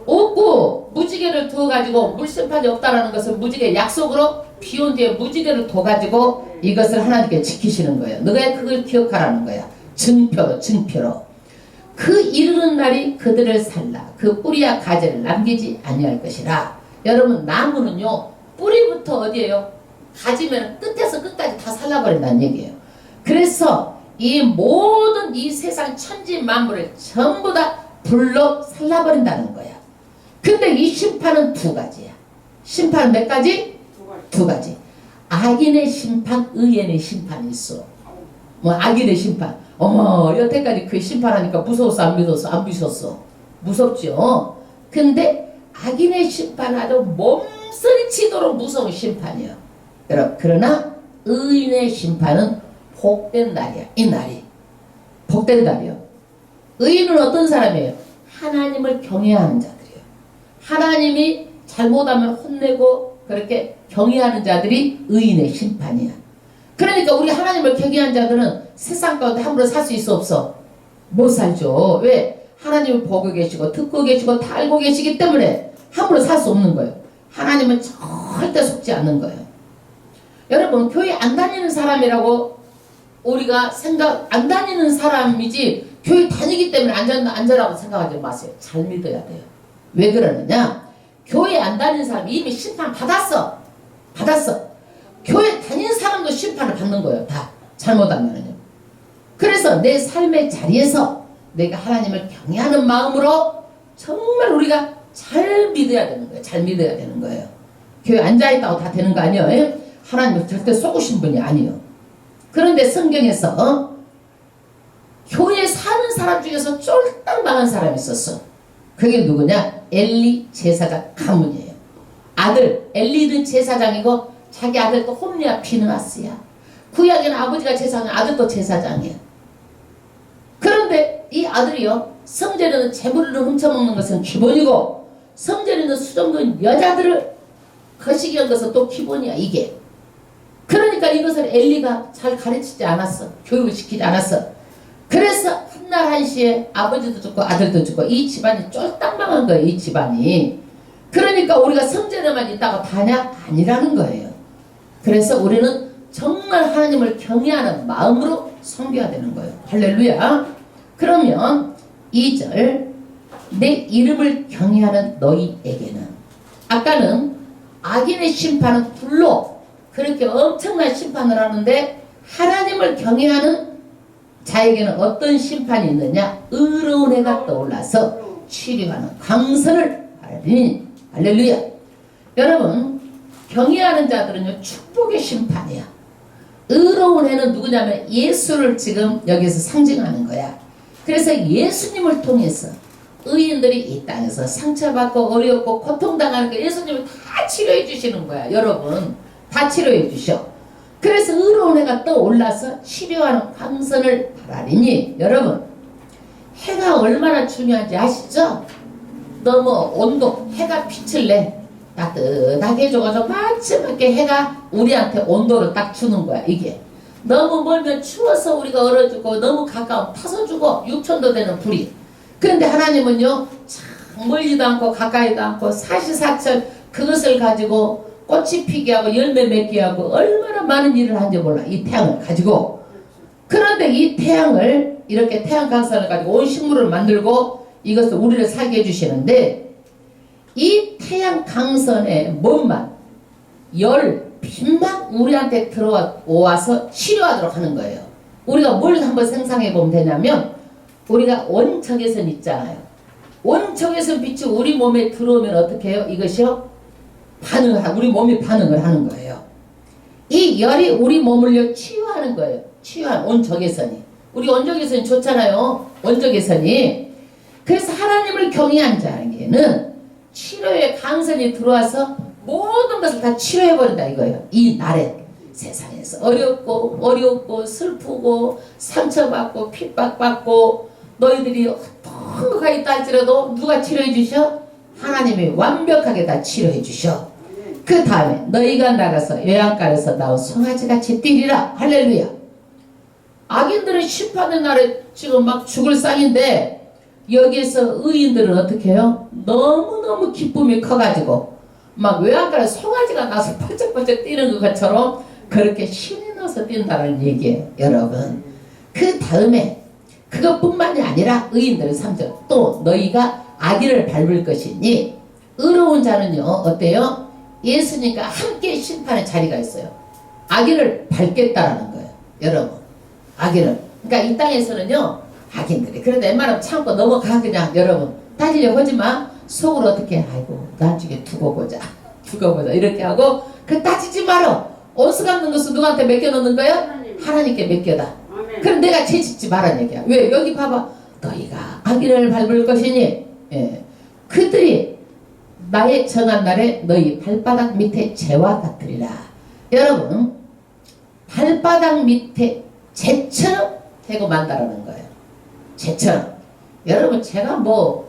없고 무지개를 두어가지고 물심판이 없다라는 것을 무지개 약속으로 비온 뒤에 무지개를 둬가지고 이것을 하나님께 지키시는 거예요. 너가 그걸 기억하라는 거야. 증표로. 그 이르는 날이 그들을 살라. 그 뿌리와 가지를 남기지 아니할 것이라. 여러분, 나무는요, 뿌리부터 어디에요? 가지면 끝에서 끝까지 다 살라버린다는 얘기예요. 그래서 이 모든 이 세상 천지 만물을 전부 다 불로 살라버린다는 거야. 근데 이 심판은 두 가지야. 심판은 몇 가지? 두 가지. 악인의 심판, 의인의 심판이 있어. 뭐 악인의 심판. 어머, 여태까지 그 심판하니까 무서웠어, 안 믿었어? 안 믿었어. 무섭죠? 근데 악인의 심판은 아주 몸서리치도록 무서운 심판이에요. 그러나 의인의 심판은 복된 날이야. 이 날이 복된 날이요. 의인은 어떤 사람이에요? 하나님을 경외하는 자들이에요. 하나님이 잘못하면 혼내고 그렇게 경외하는 자들이 의인의 심판이야. 그러니까 우리 하나님을 경외하는 자들은 세상 가운데 함부로 살 수 있어 없어? 못 살죠. 왜? 하나님을 보고 계시고 듣고 계시고 다 알고 계시기 때문에 함부로 살 수 없는 거예요. 하나님은 절대 속지 않는 거예요. 여러분, 교회 안 다니는 사람이라고 우리가 안 다니는 사람이지 교회 다니기 때문에 안전하고 생각하지 마세요. 잘 믿어야 돼요. 왜 그러느냐? 교회 안 다니는 사람이 이미 심판 받았어. 교회 다니는 사람도 심판을 받는 거예요. 다 잘못하면요. 그래서 내 삶의 자리에서 내가 하나님을 경외하는 마음으로 정말 우리가 잘 믿어야 되는 거예요. 잘 믿어야 되는 거예요. 교회 앉아있다고 다 되는 거 아니에요. 하나님을 절대 속으신 분이 아니에요. 그런데 성경에서 교회에 사는 사람 중에서 쫄딱 망한 사람이 있었어. 그게 누구냐? 엘리 제사장 가문이에요. 아들 엘리는 제사장이고 자기 아들도 홈리와 피느하스야. 구약에는 아버지가 제사장, 아들도 제사장이야. 그런데 이 아들이요, 성전에는 재물을 훔쳐먹는 것은 기본이고 성전에는 수종된 여자들을 거시기한 것은 또 기본이야. 이게 그러니까 이것을 엘리가 잘 가르치지 않았어. 교육을 시키지 않았어. 그래서 한날 한시에 아버지도 죽고 아들도 죽고 이 집안이 쫄딱 망한 거예요. 이 집안이. 그러니까 우리가 성전에만 있다가 다냐? 아니라는 거예요. 그래서 우리는 정말 하나님을 경외하는 마음으로 섬겨야 되는 거예요. 할렐루야. 그러면 2절 내 이름을 경외하는 너희에게는, 아까는 악인의 심판은 불로 그렇게 엄청난 심판을 하는데 하나님을 경외하는 자에게는 어떤 심판이 있느냐? 의로운 해가 떠올라서 치료하는 광선을 알리니. 할렐루야. 여러분, 경외하는 자들은요 축복의 심판이야. 의로운 해는 누구냐면 예수를 지금 여기서 상징하는 거야. 그래서 예수님을 통해서 의인들이 이 땅에서 상처받고 어렵고 고통당하는 거 예수님이 다 치료해 주시는 거야. 여러분, 다 치료해 주셔. 그래서 의로운 해가 떠올라서 치료하는 광선을 바라리니. 여러분, 해가 얼마나 중요한지 아시죠? 너무 온도, 해가 빛을 내 따뜻하게 해줘가지고 마침하게 해가 우리한테 온도를 딱 주는 거야. 이게 너무 멀면 추워서 우리가 얼어 죽고, 너무 가까우면 타서 죽어. 6,000도 되는 불이. 그런데 하나님은요 참 멀지도 않고 가까이도 않고 사시사철 그것을 가지고 꽃이 피게 하고 열매 맺게 하고 얼마나 많은 일을 하는지 몰라. 이 태양을 가지고. 그런데 이 태양을, 이렇게 태양 광선을 가지고 온 식물을 만들고 이것을 우리를 살게 해주시는데, 이 태양 광선의 뭔만, 열, 빛만 우리한테 들어와서 치료하도록 하는 거예요. 우리가 뭘 한번 상상해 보면 되냐면, 우리가 원적외선 있잖아요. 원적외선 빛이 우리 몸에 들어오면 어떻게 해요? 이것이요 반응을 하고 우리 몸이 반응을 하는 거예요. 이 열이 우리 몸을요 치유하는 거예요. 치유하는 원적외선이. 우리 원적외선이 좋잖아요. 원적외선이. 그래서 하나님을 경외한 자에게는 치료의 강선이 들어와서 모든 것을 다 치료해버린다 이거예요. 이 날에 세상에서 어렵고 슬프고 상처받고 핍박받고 너희들이 어떤 거가 있다 할지라도 누가 치료해 주셔? 하나님이 완벽하게 다 치료해 주셔. 그 다음에 너희가 나가서 외양간에서 나온 송아지같이 뛰리라. 할렐루야. 악인들은 심판의 날에 지금 막 죽을 상인데, 여기에서 의인들은 어떻게 해요? 너무너무 기쁨이 커가지고 막 외양간에 송아지가 나서 펄쩍펄쩍 뛰는 것처럼 그렇게 신이 나서 뛴다는 얘기예요. 여러분, 그 다음에 그것뿐만이 아니라 의인들은 3절 또 너희가 악인을 밟을 것이니, 의로운 자는요 어때요? 예수님과 함께 심판의 자리가 있어요. 악인을 밟겠다라는 거예요. 여러분, 악인을. 그러니까 이 땅에서는요 악인들이 그래도 웬만하면 참고 넘어가. 그냥 여러분 따지려고 하지마. 속으로 어떻게, 아이고 나중에 두고 보자 이렇게 하고 그 따지지 말어. 온수 갚는 것은 누구한테 맡겨놓는 거야? 하나님께 맡겨다. 그럼 내가 죄짓지 말란 얘기야. 왜? 여기 봐봐. 너희가 악인을 밟을 것이니, 예, 그들이 나의 정한 날에 너희 발바닥 밑에 재와 같으리라. 여러분, 발바닥 밑에 재처럼 되고 만다라는 거예요. 재처럼. 여러분, 제가 뭐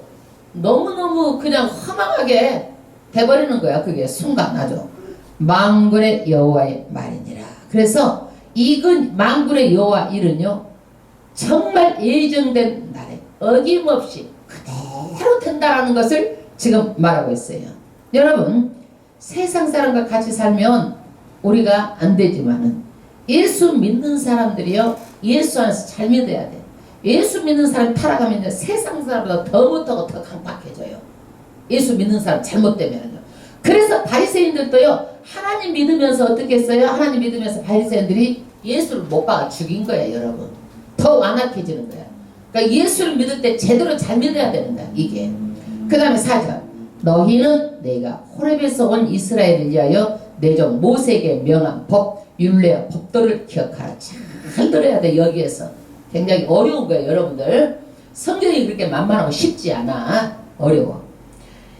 너무너무 그냥 허망하게 돼버리는 거야. 그게 순간 아주. 만군의 여호와의 말이니라. 그래서 이건 만군의 여호와 일은요 정말 예정된 날에 어김없이 그대로 된다라는 것을 지금 말하고 있어요. 여러분, 세상 사람과 같이 살면 우리가 안 되지만은 예수 믿는 사람들이요 예수 안에서 잘 믿어야 돼. 예수 믿는 사람 타락하면 세상 사람보다 더 못하고 더 강팍해져요. 예수 믿는 사람 잘못되면요. 그래서 바리새인들도요 하나님 믿으면서 어떻게 했어요? 하나님 믿으면서 바리새인들이 예수를 못 박아 죽인 거예요. 여러분, 더 완악해지는 거야. 그러니까 예수를 믿을 때 제대로 잘 믿어야 되는 거야 이게. 그 다음에 4절 너희는 내가 호렙에서 온 이스라엘을 위하여 내 종 모세에게 명한 법 율례와 법도를 기억하라. 잘 들어야 돼. 여기에서 굉장히 어려운 거예요. 여러분들, 성경이 그렇게 만만하고 쉽지 않아. 어려워.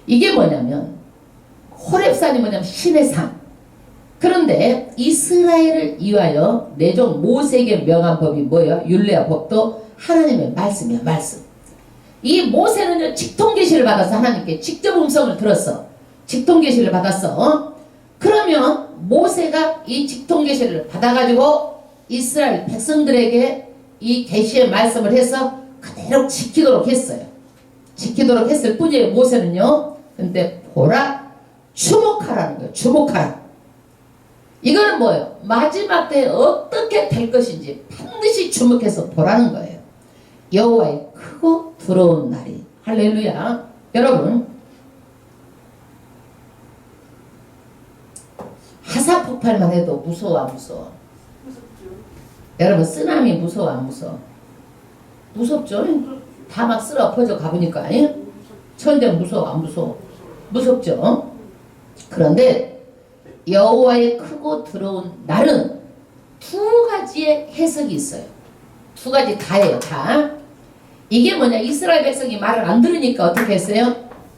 이게 뭐냐면 호렙산이 뭐냐면 신의 산. 그런데 이스라엘을 위하여 내 종 모세에게 명한 법이 뭐예요? 율례와 법도 하나님의 말씀이야. 말씀. 이 모세는요 직통계시를 받아서 하나님께 직접 음성을 들었어. 직통계시를 받았어. 그러면 모세가 이 직통계시를 받아가지고 이스라엘 백성들에게 이 계시의 말씀을 해서 그대로 지키도록 했어요. 지키도록 했을 뿐이에요. 모세는요. 근데 보라, 주목하라는 거예요. 주목하라. 이거는 뭐예요? 마지막 때에 어떻게 될 것인지 반드시 주목해서 보라는 거예요. 여호와의 크고 두려운 날이. 할렐루야. 여러분, 화산 폭발만 해도 무서워 안 무서워? 여러분, 쓰나미 무서워 안 무서워? 무섭죠? 다 막 쓸어 엎어져 가보니까 천대 무서워 안 무서워? 무섭죠? 그런데 여호와의 크고 두려운 날은 두 가지의 해석이 있어요. 두 가지 다예요. 다. 이게 뭐냐? 이스라엘 백성이 말을 안 들으니까 어떻게 했어요?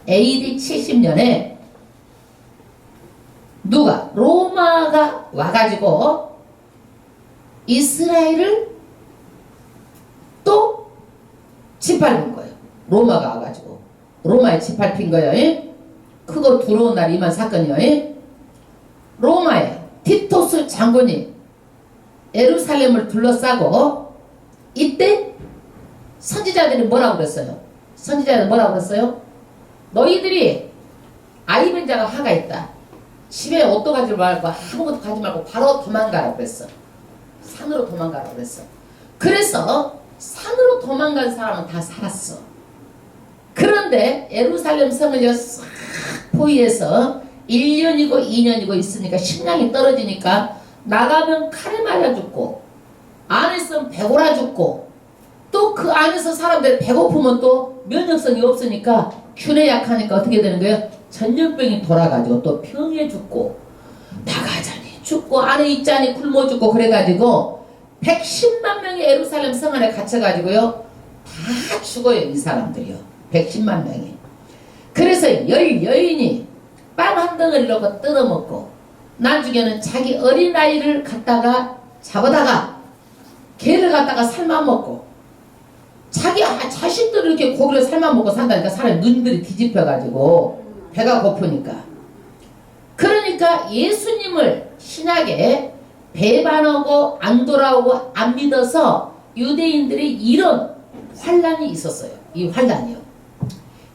AD 70년에 누가? 로마가 와가지고 이스라엘을 또 짓밟은 거예요. 로마가 와가지고 로마에 짓밟힌 거예요. 크고 두려운 날 임한 사건이요. 로마에 티토스 장군이 예루살렘을 둘러싸고 이때 선지자들이 뭐라고 그랬어요? 선지자들이 뭐라고 그랬어요? 너희들이 아이벤자가 화가 있다. 집에 옷도 가지 말고 아무것도 가지 말고 바로 도망가라고 그랬어. 산으로 도망가라고 그랬어. 그래서 산으로 도망간 사람은 다 살았어. 그런데 예루살렘 성을 싹 포위해서 1년이고 2년이고 있으니까 식량이 떨어지니까 나가면 칼에 맞아 죽고 안에서 배고라 죽고 또 그 안에서 사람들이 배고프면 또 면역성이 없으니까 균에 약하니까 어떻게 되는 거예요? 전염병이 돌아가지고 또 병에 죽고 나가자니 죽고 안에 있자니 굶어 죽고 그래가지고 110만 명이 예루살렘 성 안에 갇혀가지고요 다 죽어요. 이 사람들이요. 110만 명이. 그래서 열 여인이 빵 한 덩어리 넣고 뜯어먹고 나중에는 자기 어린아이를 갖다가 잡아다가 개를 갖다가 삶아먹고 자기 자식들을 이렇게 고기를 삶아먹고 산다니까 사람이 눈들이 뒤집혀가지고 배가 고프니까. 그러니까 예수님을 신약에 배반하고 안 돌아오고 안 믿어서 유대인들이 이런 환란이 있었어요. 이 환란이요.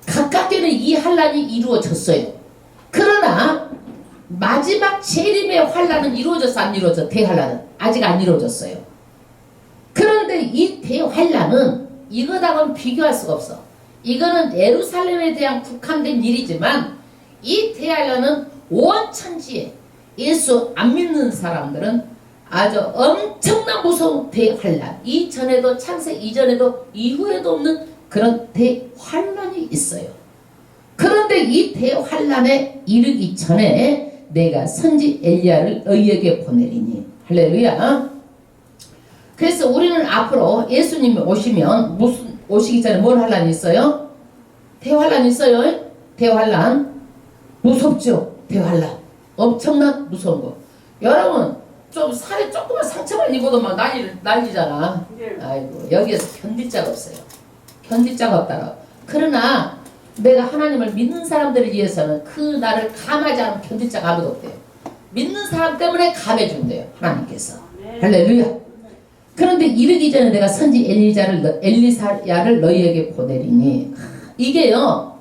가깝게는 이 환란이 이루어졌어요. 그러나 마지막 재림의 환란은 이루어졌어 안 이루어졌어? 대환란은 아직 안 이루어졌어요. 그런데 이 대환란은 이거하고는 비교할 수가 없어. 이거는 예루살렘에 대한 국한된 일이지만 이 대환란은 온 천지에 예수 안 믿는 사람들은 아주 엄청난 무서운 대환란, 이전에도 창세 이전에도 이후에도 없는 그런 대환란이 있어요. 그런데 이 대환란에 이르기 전에 내가 선지 엘리야를 너희에게 보내리니. 할렐루야. 그래서 우리는 앞으로 예수님이 오시면 무슨 오시기 전에 뭘 환란이 있어요? 대환란이 있어요. 대환란. 무섭죠? 대환란. 엄청난 무서운 거. 여러분 좀 살에 조그만 상처만 입어도 막 난리잖아. 아이고 여기에서 견딜 자가 없어요. 견딜 자가 없다라. 그러나 내가 하나님을 믿는 사람들을 위해서는 그 나를 감하지 않으면 견딜 자가 아무도 없대요. 믿는 사람 때문에 감해준대요. 하나님께서. 할렐루야. 그런데 이르기 전에 내가 선지 엘리사야를 너희에게 보내리니. 이게요.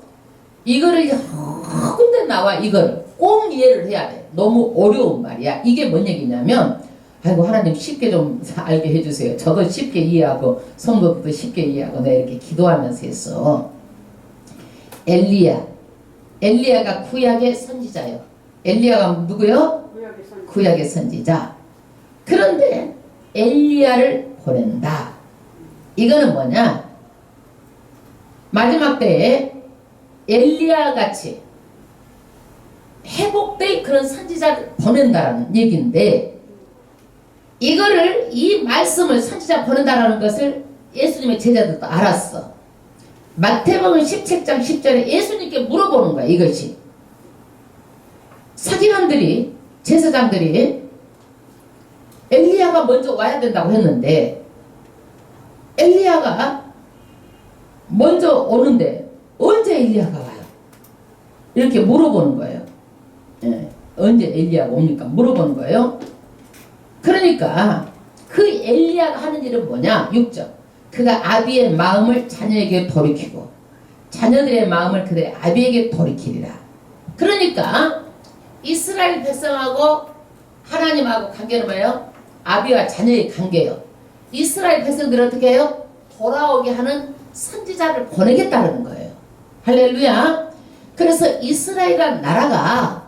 이거를 여러 군데 나와. 이거를 꼭 이해를 해야 돼. 너무 어려운 말이야. 이게 뭔 얘기냐면 아이고 하나님 쉽게 좀 알게 해주세요. 저도 쉽게 이해하고 성도도 쉽게 이해하고 내가 이렇게 기도하면서 했어. 엘리야가 구약의 선지자요. 엘리야가 누구요? 구약의 선지자. 그런데 엘리야를 보낸다. 이거는 뭐냐? 마지막 때에 엘리야 같이 회복된 그런 선지자를 보낸다라는 얘기인데, 이거를 이 말씀을 선지자 보낸다라는 것을 예수님의 제자들도 알았어. 마태복음 17장 10절에 예수님께 물어보는 거야. 이것이 서기관들이 제사장들이 엘리야가 먼저 와야 된다고 했는데 엘리야가 먼저 오는데 언제 엘리야가 와요? 이렇게 물어보는 거예요. 예, 언제 엘리야가 옵니까? 물어보는 거예요. 그러니까 그 엘리야가 하는 일은 뭐냐? 6절. 그가 아비의 마음을 자녀에게 돌이키고 자녀들의 마음을 그들의 아비에게 돌이키리라. 그러니까 이스라엘 백성하고 하나님하고 관계는 뭐예요? 아비와 자녀의 관계예요. 이스라엘 백성들이 어떻게 해요? 돌아오게 하는 선지자를 보내겠다는 거예요. 할렐루야. 그래서 이스라엘이라는 나라가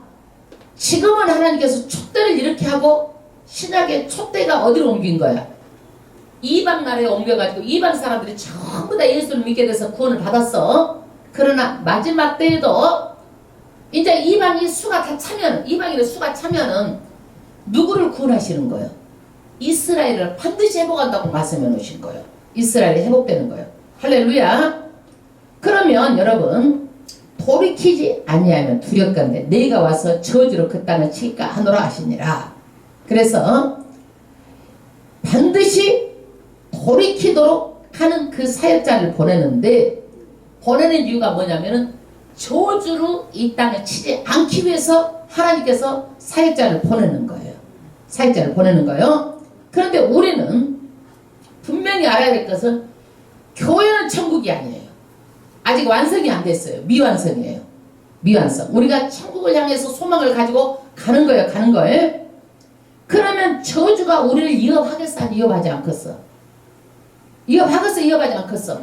지금은 하나님께서 촛대를 이렇게 하고 신약의 촛대가 어디로 옮긴 거야? 이방 나라에 옮겨가지고 이방 사람들이 전부 다 예수를 믿게 돼서 구원을 받았어. 그러나 마지막 때에도 이제 이방이 수가 다 차면, 이방인의 수가 차면은 누구를 구원하시는 거예요? 이스라엘을 반드시 회복한다고 말씀해 놓으신 거예요. 이스라엘이 회복되는 거예요. 할렐루야. 그러면 여러분 돌이키지 아니하면 두렵건대 내가 와서 저주로 그 땅을 칠까 하노라 하시니라. 그래서 반드시 돌이키도록 하는 그 사역자를 보내는데, 보내는 이유가 뭐냐면은 저주로 이 땅에 치지 않기 위해서 하나님께서 사역자를 보내는 거예요. 사역자를 보내는 거예요. 그런데 우리는 분명히 알아야 될 것은 교회는 천국이 아니에요. 아직 완성이 안 됐어요. 미완성이에요. 미완성. 우리가 천국을 향해서 소망을 가지고 가는 거예요. 가는 거예요. 그러면 저주가 우리를 위협하겠어? 아니 위협하지 않겠어? 위협하겠어? 위협하지 않겠어?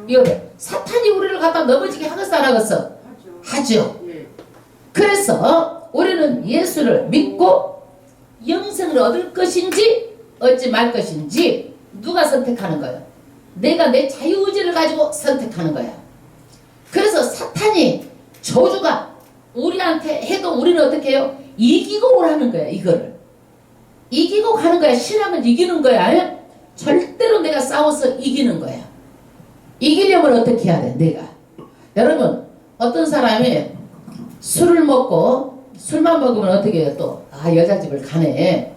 위협해. 사탄이 우리를 갖다 넘어지게 하겠어? 안 하겠어? 하죠. 그래서 우리는 예수를 믿고 영생을 얻을 것인지 얻지 말 것인지 누가 선택하는 거예요? 내가 내 자유의지를 가지고 선택하는 거야. 그래서 사탄이 저주가 우리한테 해도 우리는 어떻게 해요? 이기고 하는 거야. 이거를 이기고 가는 거야. 신앙을 이기는 거야. 절대로 내가 싸워서 이기는 거야. 이기려면 어떻게 해야 돼? 내가. 여러분 어떤 사람이 술을 먹고 술만 먹으면 어떻게 해요? 또 여자집을 가네.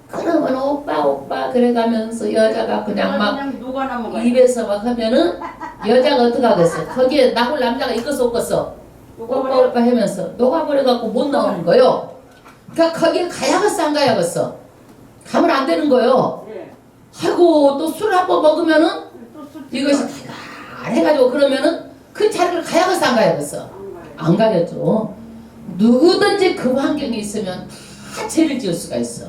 그러면 오빠 그래가면서 여자가 그냥 막 입에서 막 하면은 여자가 어떻게 하겠어? 거기에 나올 남자가 있겠어 없겠어? 오빠 하면서 녹아버려갖고 못 나오는 거요. 그러니까 거기에 가야겠어 안 가야겠어? 가면 안 되는 거요. 아이고 또 술 한 번 먹으면은 이것이 달달해가지고 그러면은 그 자리를 가야겠어 안 가야겠어? 안 가겠죠. 누구든지 그 환경에 있으면 다 죄를 지을 수가 있어.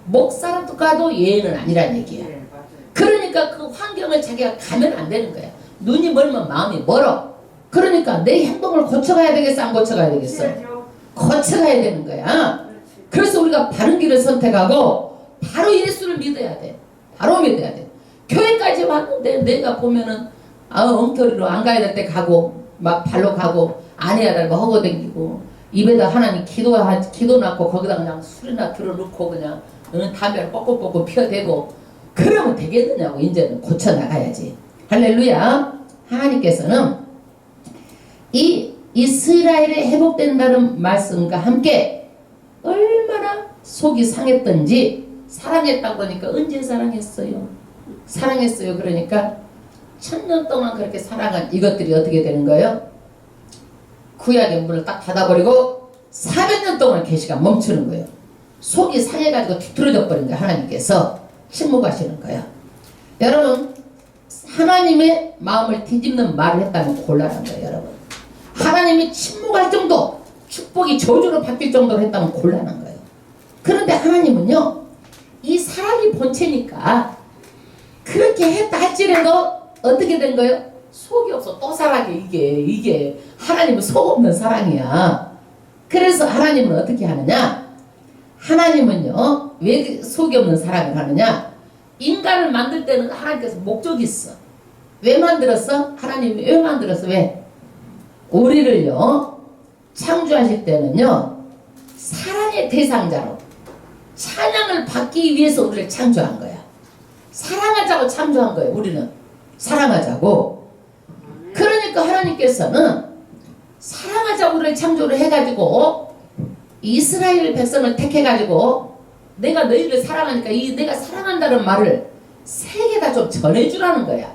목사라도 가도 예는 아니란 얘기야. 그러니까 그 환경을 자기가 가면 안 되는 거야. 눈이 멀면 마음이 멀어. 그러니까 내 행동을 고쳐가야 되겠어 안 고쳐가야 되겠어? 고쳐가야 되는 거야. 그래서 우리가 바른 길을 선택하고 바로 예수를 믿어야 돼. 바로 믿어야 돼. 교회까지 왔는데 내가 보면은 엉터리로 안 가야 될 때 가고 막 발로 가고 안 해야 될 거 허거 댕기고 입에다 하나님 기도 낳고 거기다 그냥 술이나 들어놓고 그냥 담배를 뻑뻑뻑 피워대고 그러면 되겠느냐고. 이제는 고쳐나가야지. 할렐루야. 하나님께서는 이 이스라엘의 회복된다는 말씀과 함께 얼마나 속이 상했던지 사랑했다고 하니까 언제 사랑했어요? 사랑했어요. 그러니까 1000년 동안 그렇게 사랑한 이것들이 어떻게 되는 거예요? 구약의 문을 딱 닫아버리고 400년 동안 계시가 멈추는 거예요. 속이 상해가지고 뒤틀어져 버린 거예요. 하나님께서 침묵하시는 거예요. 여러분 하나님의 마음을 뒤집는 말을 했다면 곤란한 거예요. 여러분 하나님이 침묵할 정도 축복이 저주로 바뀔 정도로 했다면 곤란한 거예요. 그런데 하나님은요 이 사랑이 본체니까 그렇게 했다 할지라도 어떻게 된 거예요? 속이 없어. 또 사랑해. 이게 하나님은 속 없는 사랑이야. 그래서 하나님은 어떻게 하느냐? 하나님은요 왜 속이 없는 사랑을 하느냐? 인간을 만들 때는 하나님께서 목적이 있어. 왜 만들었어? 하나님이 왜 만들었어? 왜? 우리를요 창조하실 때는요 사랑의 대상자로 찬양을 받기 위해서 우리를 창조한 거야. 사랑하자고 창조한 거예요. 우리는 사랑하자고. 그러니까 하나님께서는 사랑하자고 우리를 창조를 해가지고 이스라엘 백성을 택해가지고 내가 너희를 사랑하니까 이 내가 사랑한다는 말을 세계 다 좀 전해주라는 거야.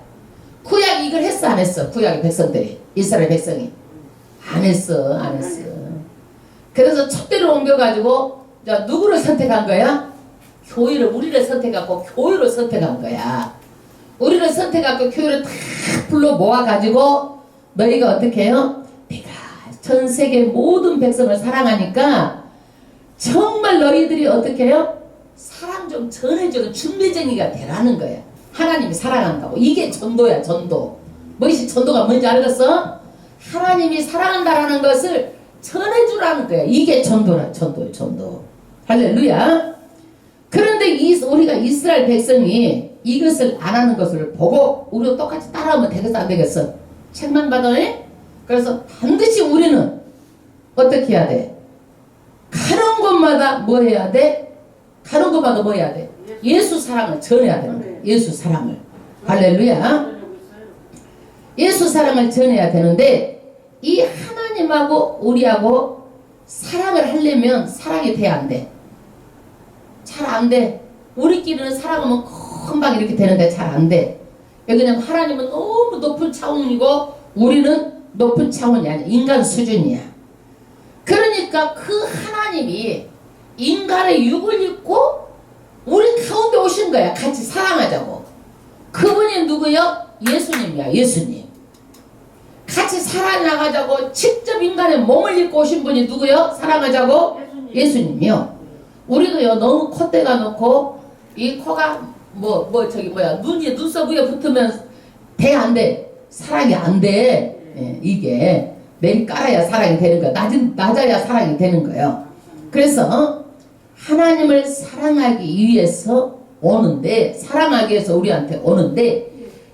구약이 이걸 했어 안 했어? 구약의 백성들이 이스라엘 백성이 안 했어. 그래서 촛대로 옮겨가지고 누구를 선택한 거야? 교회를 우리를 선택하고 교회를 선택한 거야. 우리를 선택하고 교회를 다 불러 모아가지고 너희가 어떻게 해요? 내가 전 세계 모든 백성을 사랑하니까 정말 너희들이 어떻게 해요? 사랑 좀 전해주는 준비쟁이가 되라는 거야. 하나님이 사랑한다고. 이게 전도야, 전도. 뭐이 전도가 뭔지 알겠어? 하나님이 사랑한다라는 것을 전해주라는 거야. 이게 전도라, 전도. 할렐루야. 그런데 우리가 이스라엘 백성이 이것을 안 하는 것을 보고 우리도 똑같이 따라하면 되겠어, 안 되겠어? 책만 받아내? 그래서 반드시 우리는 어떻게 해야 돼? 가는 곳마다 뭐 해야 돼? 가는 곳마다 뭐 해야 돼? 예수 사랑을 전해야 되는 거야. 예수 사랑을. 할렐루야. 예수 사랑을 전해야 되는데 이 하나님하고 우리하고 사랑을 하려면 사랑이 돼야 안 돼. 잘 안 돼. 우리끼리는 사랑하면 금방 이렇게 되는데 잘 안 돼. 왜냐면 하나님은 너무 높은 차원이고 우리는 높은 차원이 아니야. 인간 수준이야. 그러니까 그 하나님이 인간의 육을 입고 우리 가운데 오신 거야. 같이 사랑하자고. 그분이 누구요? 예수님이야. 예수님. 같이 살아나가자고 직접 인간의 몸을 입고 오신 분이 누구요? 사랑하자고? 예수님이요. 우리도요 너무 콧대가 놓고 이 코가 눈이 눈썹 위에 붙으면 돼 안 돼? 사랑이 안 돼. 예, 이게 내리 깔아야 사랑이 되는 거야. 낮아야 사랑이 되는 거예요. 그래서 하나님을 사랑하기 위해서 오는데, 사랑하기 위해서 우리한테 오는데,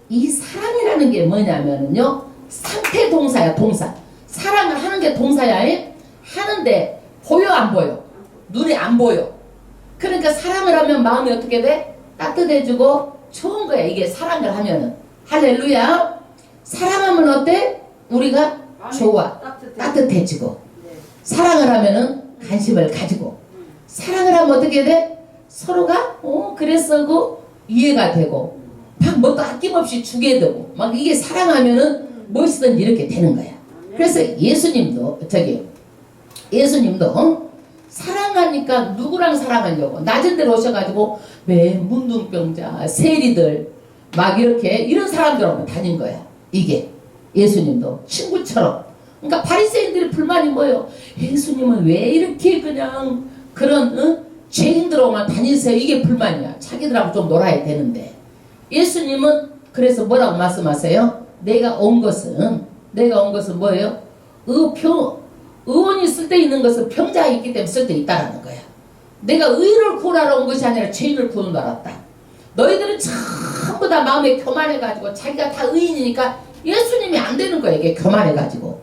이 사랑이라는 게 뭐냐면요 상태 동사야. 동사. 사랑을 하는 게 동사야. 하는데 보여 안 보여? 눈에 안 보여. 그러니까 사랑을 하면 마음이 어떻게 돼? 따뜻해지고 좋은 거야. 이게 사랑을 하면은. 할렐루야. 사랑하면 어때? 우리가 좋아. 따뜻해지고. 사랑을 하면은 관심을 가지고. 사랑을 하면 어떻게 돼? 서로가 그랬어고 이해가 되고 막 뭣도 아낌없이 주게 되고 막 이게 사랑하면은 무엇이든 이렇게 되는 거야. 그래서 예수님도 사랑하니까 누구랑 사랑하려고 낮은 데로 오셔가지고 왜 문둥병자 세리들 막 이런 사람들하고 다닌 거야. 이게 예수님도 친구처럼. 그러니까 바리새인들의 불만이 뭐예요? 예수님은 왜 이렇게 그냥 그런 죄인들하고만 다니세요? 이게 불만이야. 자기들하고 좀 놀아야 되는데 예수님은 그래서 뭐라고 말씀하세요? 내가 온 것은 뭐예요? 의원이 쓸 데 있는 것은 병자가 있기 때문에 쓸 데 있다라는 거야. 내가 의를 구하러 온 것이 아니라 죄인을 구하는 줄 알았다. 너희들은 전부 다 마음에 교만해가지고 자기가 다 의인이니까 예수님이 안 되는 거야. 이게 교만해가지고.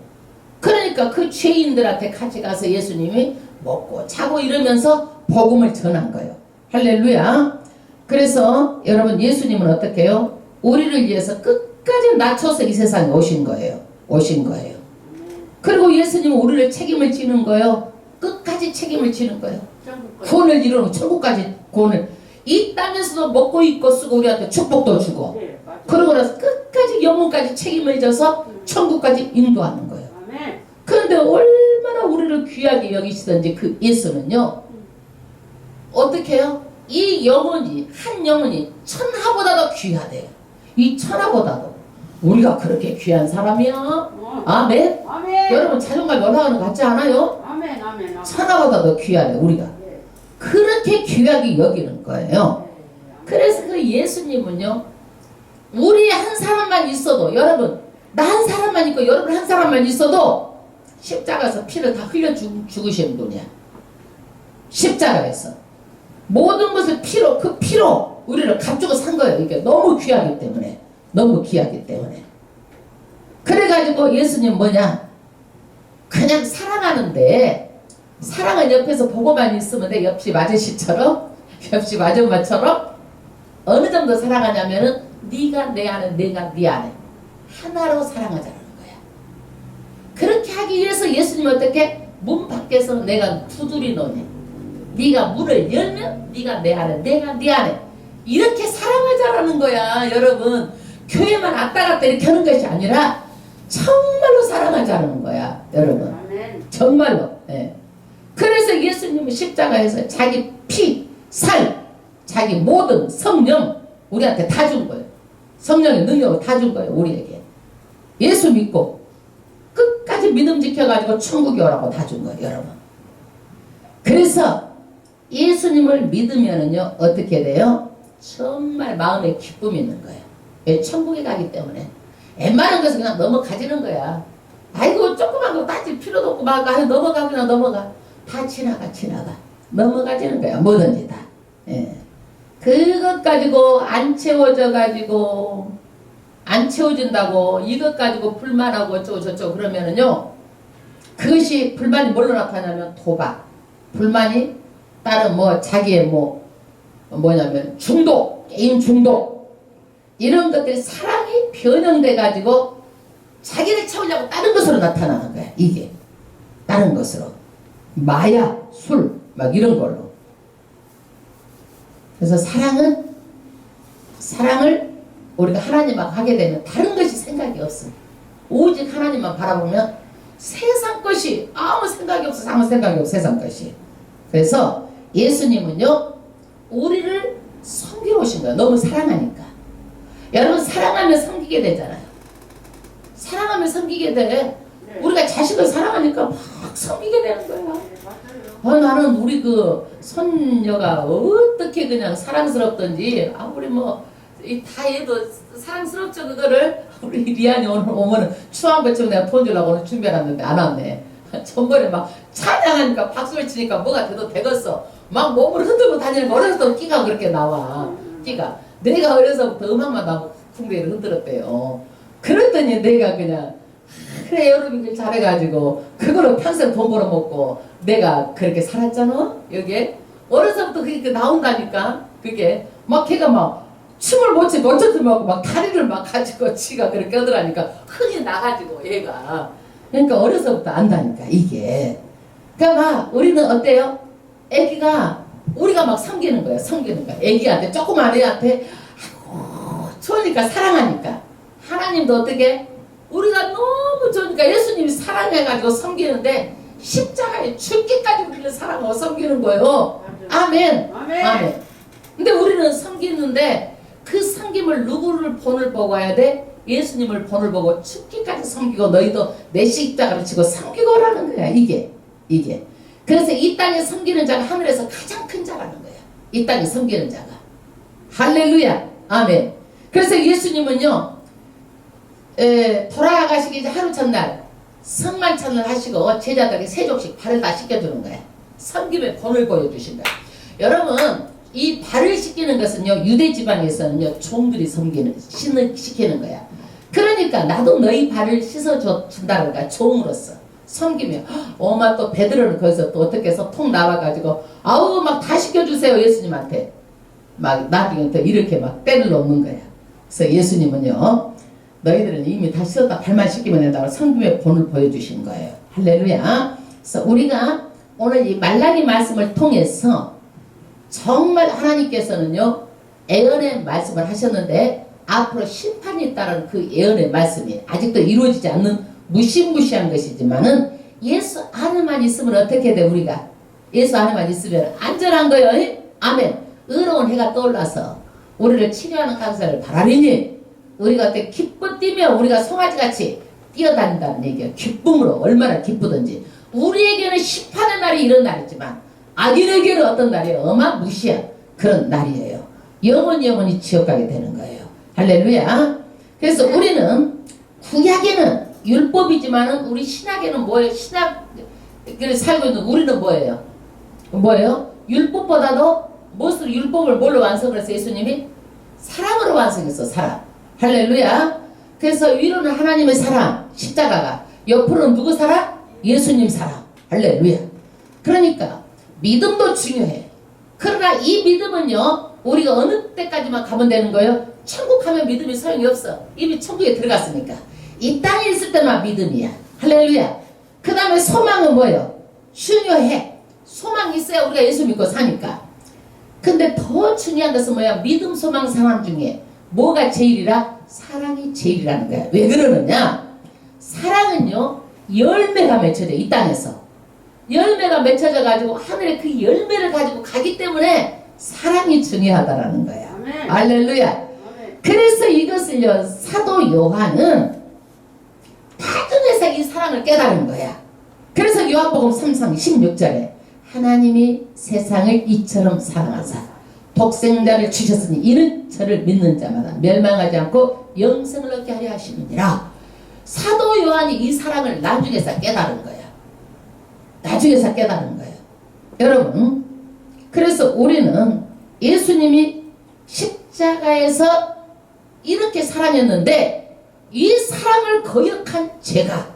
그러니까 그 죄인들한테 같이 가서 예수님이 먹고 자고 이러면서 복음을 전한 거예요. 할렐루야. 그래서 여러분 예수님은 어떻게 해요? 우리를 위해서 끝까지 낮춰서 이 세상에 오신 거예요. 그리고 예수님은 우리를 책임을 지는 거예요. 끝까지 책임을 지는 거예요. 구원을 이루는 천국까지 구원을. 이 땅에서도 먹고 입고 쓰고 우리한테 축복도 주고 그러고 나서 끝까지 영혼까지 책임을 져서 천국까지 인도하는 거예요. 그런데 얼마나 우리를 귀하게 여기시던지 그 예수는요 어떻게 해요? 이 영혼이 한 영혼이 천하보다도 귀하대요. 이 천하보다도. 우리가 그렇게 귀한 사람이야? 아멘? 여러분 자존감이 올라가는 것 같지 않아요? 천하보다도 귀하대 우리가. 그렇게 귀하게 여기는 거예요. 그래서 그 예수님은요 우리 한 사람만 있어도, 여러분 나 한 사람만 있고 여러분 한 사람만 있어도 십자가에서 피를 다 흘려 죽으시는 분이야. 십자가에서 모든 것을 그 피로 우리를 값주고 산 거예요. 이게 너무 귀하기 때문에. 그래가지고 예수님 뭐냐? 그냥 사랑하는데, 사랑은 옆에서 보고만 있으면 돼. 옆집 아저씨처럼, 옆집 아줌마처럼. 어느 정도 사랑하냐면은 네가 내 안에, 내가 네 안에 하나로 사랑하자는 거야. 그렇게 하기 위해서 예수님이 어떻게? 문 밖에서 내가 두드리 노니 네가 문을 열면 네가 내 안에, 내가 네 안에. 이렇게 사랑하자라는 거야. 여러분 교회만 왔다 갔다 이렇게 하는 것이 아니라 정말로 사랑하자는 거야. 여러분 정말로. 그래서 예수님은 십자가에서 자기 피, 살, 자기 모든 성령 우리한테 다 준 거예요. 성령의 능력을 다 준 거예요. 우리에게. 예수 믿고 끝까지 믿음 지켜가지고 천국에 오라고 다 준 거예요. 여러분. 그래서 예수님을 믿으면은요 어떻게 돼요? 정말 마음에 기쁨이 있는 거예요. 왜? 천국에 가기 때문에. 웬만한 것은 그냥 넘어가지는 거야. 아이고 조그만 거 따질 필요도 없고 막 넘어가 그냥 넘어가. 다 지나가 넘어가지는 거야. 뭐든지 다. 예. 그것 가지고 안 채워져 가지고 안 채워진다고 이것 가지고 불만하고 어쩌고 저쩌고 그러면은요 그것이 불만이 뭘로 나타나냐면 도박. 불만이 다른 뭐 자기의 뭐냐면 중독, 게임 중독 이런 것들이 사랑이 변형돼 가지고 자기를 채우려고 다른 것으로 나타나는 거야. 이게 다른 것으로 마약, 술 막 이런 걸로. 그래서 사랑을 우리가 하나님하고 하게 되면 다른 것이 생각이 없어. 오직 하나님만 바라보면 세상 것이 아무 생각이 없어. 세상 것이. 그래서 예수님은요 우리를 섬기러 오신 거예요. 너무 사랑하니까. 여러분 사랑하면 섬기게 되잖아요. 사랑하면 섬기게 돼. 우리가 자식을 사랑하니까 막 섬기게 되는 거야. 나는 우리 그 손녀가 어떻게 그냥 사랑스럽던지 아무리 다 해도 사랑스럽죠. 그거를 우리 리안이 오늘 오면은 추한 것처럼 내가 돈 주려고 오늘 준비해놨는데 안 왔네. 전번에 막 찬양하니까 박수를 치니까 뭐가 돼도 되겠어. 막 몸을 흔들고 다니는 거 어려서부터 끼가 그렇게 나와. 끼가. 내가 어려서부터 음악만 나오고 풍대를 흔들었대요. 그랬더니 내가 그냥 그래 여러분들 잘해가지고 그걸로 평생 돈 벌어먹고 내가 그렇게 살았잖아. 여기에 어려서부터 그게 나온다니까. 그게 막 걔가 막 춤을 못 추고 어쩌든 막 다리를 막 가지고 지가 그렇게 하더라니까 흥이 나가지고 얘가. 그러니까 어려서부터 안다니까 이게. 그러니까 막 우리는 어때요? 애기가 우리가 막 섬기는 거야. 애기한테 조그만 애한테 아이고 좋으니까 사랑하니까. 하나님도 어떻게 우리가 너무 좋으니까 예수님이 사랑해가지고 섬기는데 십자가에 죽기까지 우리를 사랑하고 섬기는 거예요. 아멘. 근데 우리는 섬기는데 그 섬김을 누구를 본을 보고 해야 돼? 예수님을 본을 보고 죽기까지 섬기고 너희도 내 십자가를 지고 섬기고 오라는 거야. 이게. 그래서 이 땅에 섬기는 자가 하늘에서 가장 큰 자라는 거야. 이 땅에 섬기는 자가. 할렐루야. 아멘. 그래서 예수님은요 돌아가시기 이제 하루 첫날 성만찬을 하시고 제자들에게 세 족씩 발을 다 씻겨주는 거야. 섬김의 본을 보여주신 거야. 여러분 이 발을 씻기는 것은요 유대 지방에서는요 종들이 시키는 거야. 그러니까 나도 너희 발을 씻어준다는 거야. 종으로서 섬기며 엄마 또 베드로는 거기서 또 어떻게 해서 통 나와가지고 아우 막 다 씻겨주세요 예수님한테. 막 나중에 또 이렇게 막 때를 놓는 거야. 그래서 예수님은요 너희들은 이미 다 씻었다 발만 씻기면 된다고 섬김의 본을 보여주신 거예요. 할렐루야. 그래서 우리가 오늘 이 말라기 말씀을 통해서 정말 하나님께서는요 예언의 말씀을 하셨는데 앞으로 심판이 있다는 그 예언의 말씀이 아직도 이루어지지 않는 무시무시한 것이지만은 예수 안에만 있으면 어떻게 돼? 우리가 예수 안에만 있으면 안전한 거예요. 아멘. 의로운 해가 떠올라서 우리를 치료하는 감사를 바라리니 우리가 어떻게 기뻐 뛰며 우리가 송아지같이 뛰어다닌다는 얘기예요. 기쁨으로 얼마나 기쁘든지. 우리에게는 심판의 날이 이런 날이지만 악인에게는 어떤 날이에요? 어마무시한 그런 날이에요. 영원히 지옥 가게 되는 거예요. 할렐루야. 그래서 우리는 구약에는 율법이지만은 우리 신약에는 뭐예요? 신약을 살고 있는 우리는 뭐예요? 율법보다도 무엇을 율법을 뭘로 완성을 했어요? 예수님이 사랑으로 완성했어. 사랑. 할렐루야. 그래서 위로는 하나님의 사랑 십자가가 옆으로는 누구 사랑? 예수님 사랑. 할렐루야. 그러니까 믿음도 중요해. 그러나 이 믿음은요 우리가 어느 때까지만 가면 되는 거예요? 천국 가면 믿음이 소용이 없어. 이미 천국에 들어갔으니까. 이 땅에 있을 때만 믿음이야. 할렐루야. 그 다음에 소망은 뭐예요? 중요해. 소망이 있어야 우리가 예수 믿고 사니까. 근데 더 중요한 것은 뭐야? 믿음, 소망, 사랑 중에 뭐가 제일이라? 사랑이 제일이라는 거야. 왜 그러느냐? 사랑은요 열매가 맺혀져. 이 땅에서 열매가 맺혀져 가지고 하늘에 그 열매를 가지고 가기 때문에 사랑이 중요하다라는 거야. 아멘. 할렐루야. 아멘. 그래서 이것을요 사도 요한은 나중에서 이 사랑을 깨달은 거야. 그래서 요한복음 3장 16절에 하나님이 세상을 이처럼 사랑하사 독생자를 주셨으니 이는 저를 믿는 자마다 멸망하지 않고 영생을 얻게 하려 하시느니라. 사도 요한이 이 사랑을 나중에서 깨달은 거야. 나중에서 깨달은 거예요. 여러분, 그래서 우리는 예수님이 십자가에서 이렇게 사랑했는데 이 사랑을 거역한 죄가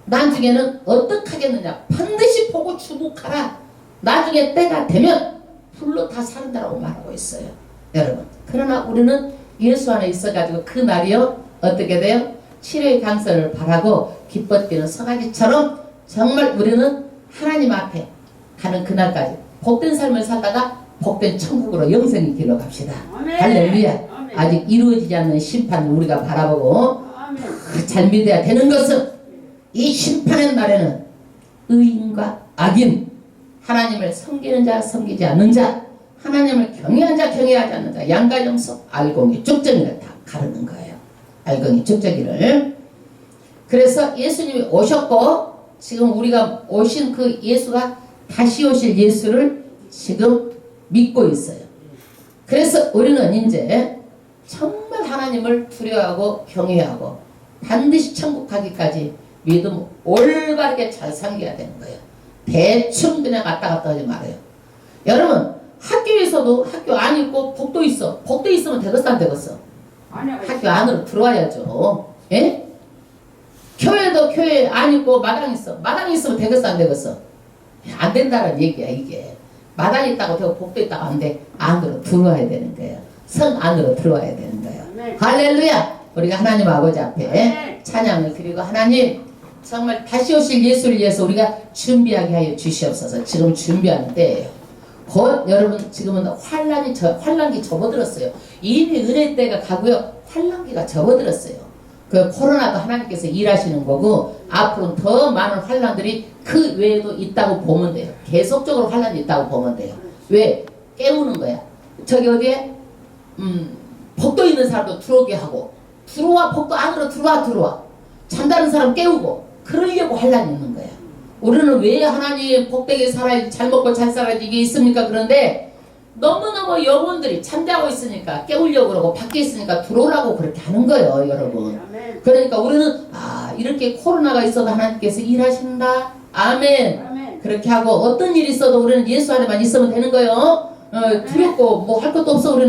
나중에는 어떻게 하겠느냐. 반드시 보고 주목하라. 나중에 때가 되면 불로 다 사른다라고 말하고 있어요. 여러분, 그러나 우리는 예수 안에 있어가지고 그 날이요 어떻게 돼요? 치료의 강선을 바라고 기뻐 뛰는 소나기처럼 정말 우리는 하나님 앞에 가는 그날까지 복된 삶을 살다가 복된 천국으로 영생의 길로 갑시다. 할렐루야. 아직 이루어지지 않는 심판을 우리가 바라보고 잘 믿어야 되는 것은 이 심판의 날에는 의인과 악인, 하나님을 섬기는 자 섬기지 않는 자, 하나님을 경외한 자 경외하지 않는 자, 양과 염소, 알곡이 쭉정이를 다 가르는 거예요. 알곡이 쭉정이를. 그래서 예수님이 오셨고 지금 우리가 오신 그 예수가 다시 오실 예수를 지금 믿고 있어요. 그래서 우리는 이제 정말 하나님을 두려워하고 경외하고 반드시 천국 가기까지 믿음 올바르게 잘 섬겨야 되는 거예요. 대충 그냥 왔다 갔다 하지 말아요. 여러분, 학교에서도 학교 안 있고 복도 있어. 복도 있으면 되겠어 안 되겠어? 학교 안으로 들어와야죠. 예? 교회도 교회 안 있고 마당 있어. 마당 있으면 되겠어 안 되겠어? 안 된다는 얘기야 이게. 마당 있다고 되고 복도 있다고 안 돼. 안으로 들어와야 되는 거예요. 성 안으로 들어와야 되는 거예요. 할렐루야. 우리가 하나님 아버지 앞에 찬양을 드리고 하나님 정말 다시 오실 예수를 위해서 우리가 준비하게 하여 주시옵소서. 지금 준비하는 때예요. 곧 여러분 지금은 환란기 접어들었어요. 이미 은혜 때가 가고요. 환란기가 접어들었어요. 그 코로나도 하나님께서 일하시는 거고 앞으로는 더 많은 환란들이 그 외에도 있다고 보면 돼요. 계속적으로 환란이 있다고 보면 돼요. 왜? 깨우는 거야. 저기 어디에 복도 있는 사람도 들어오게 하고 들어와 복도 안으로 들어와 잠자는 사람 깨우고 그러려고 환란이 있는 거야. 우리는 왜 하나님 복되게 살아야지 잘 먹고 잘 살아야지 이게 있습니까? 그런데 너무너무 영혼들이 잠자고 있으니까 깨우려고 그러고 밖에 있으니까 들어오라고 그렇게 하는 거예요, 여러분. 그러니까 우리는 이렇게 코로나가 있어도 하나님께서 일하신다. 아멘. 그렇게 하고 어떤 일이 있어도 우리는 예수 안에만 있으면 되는 거예요. 두렵고 뭐 할 것도 없어 우리는.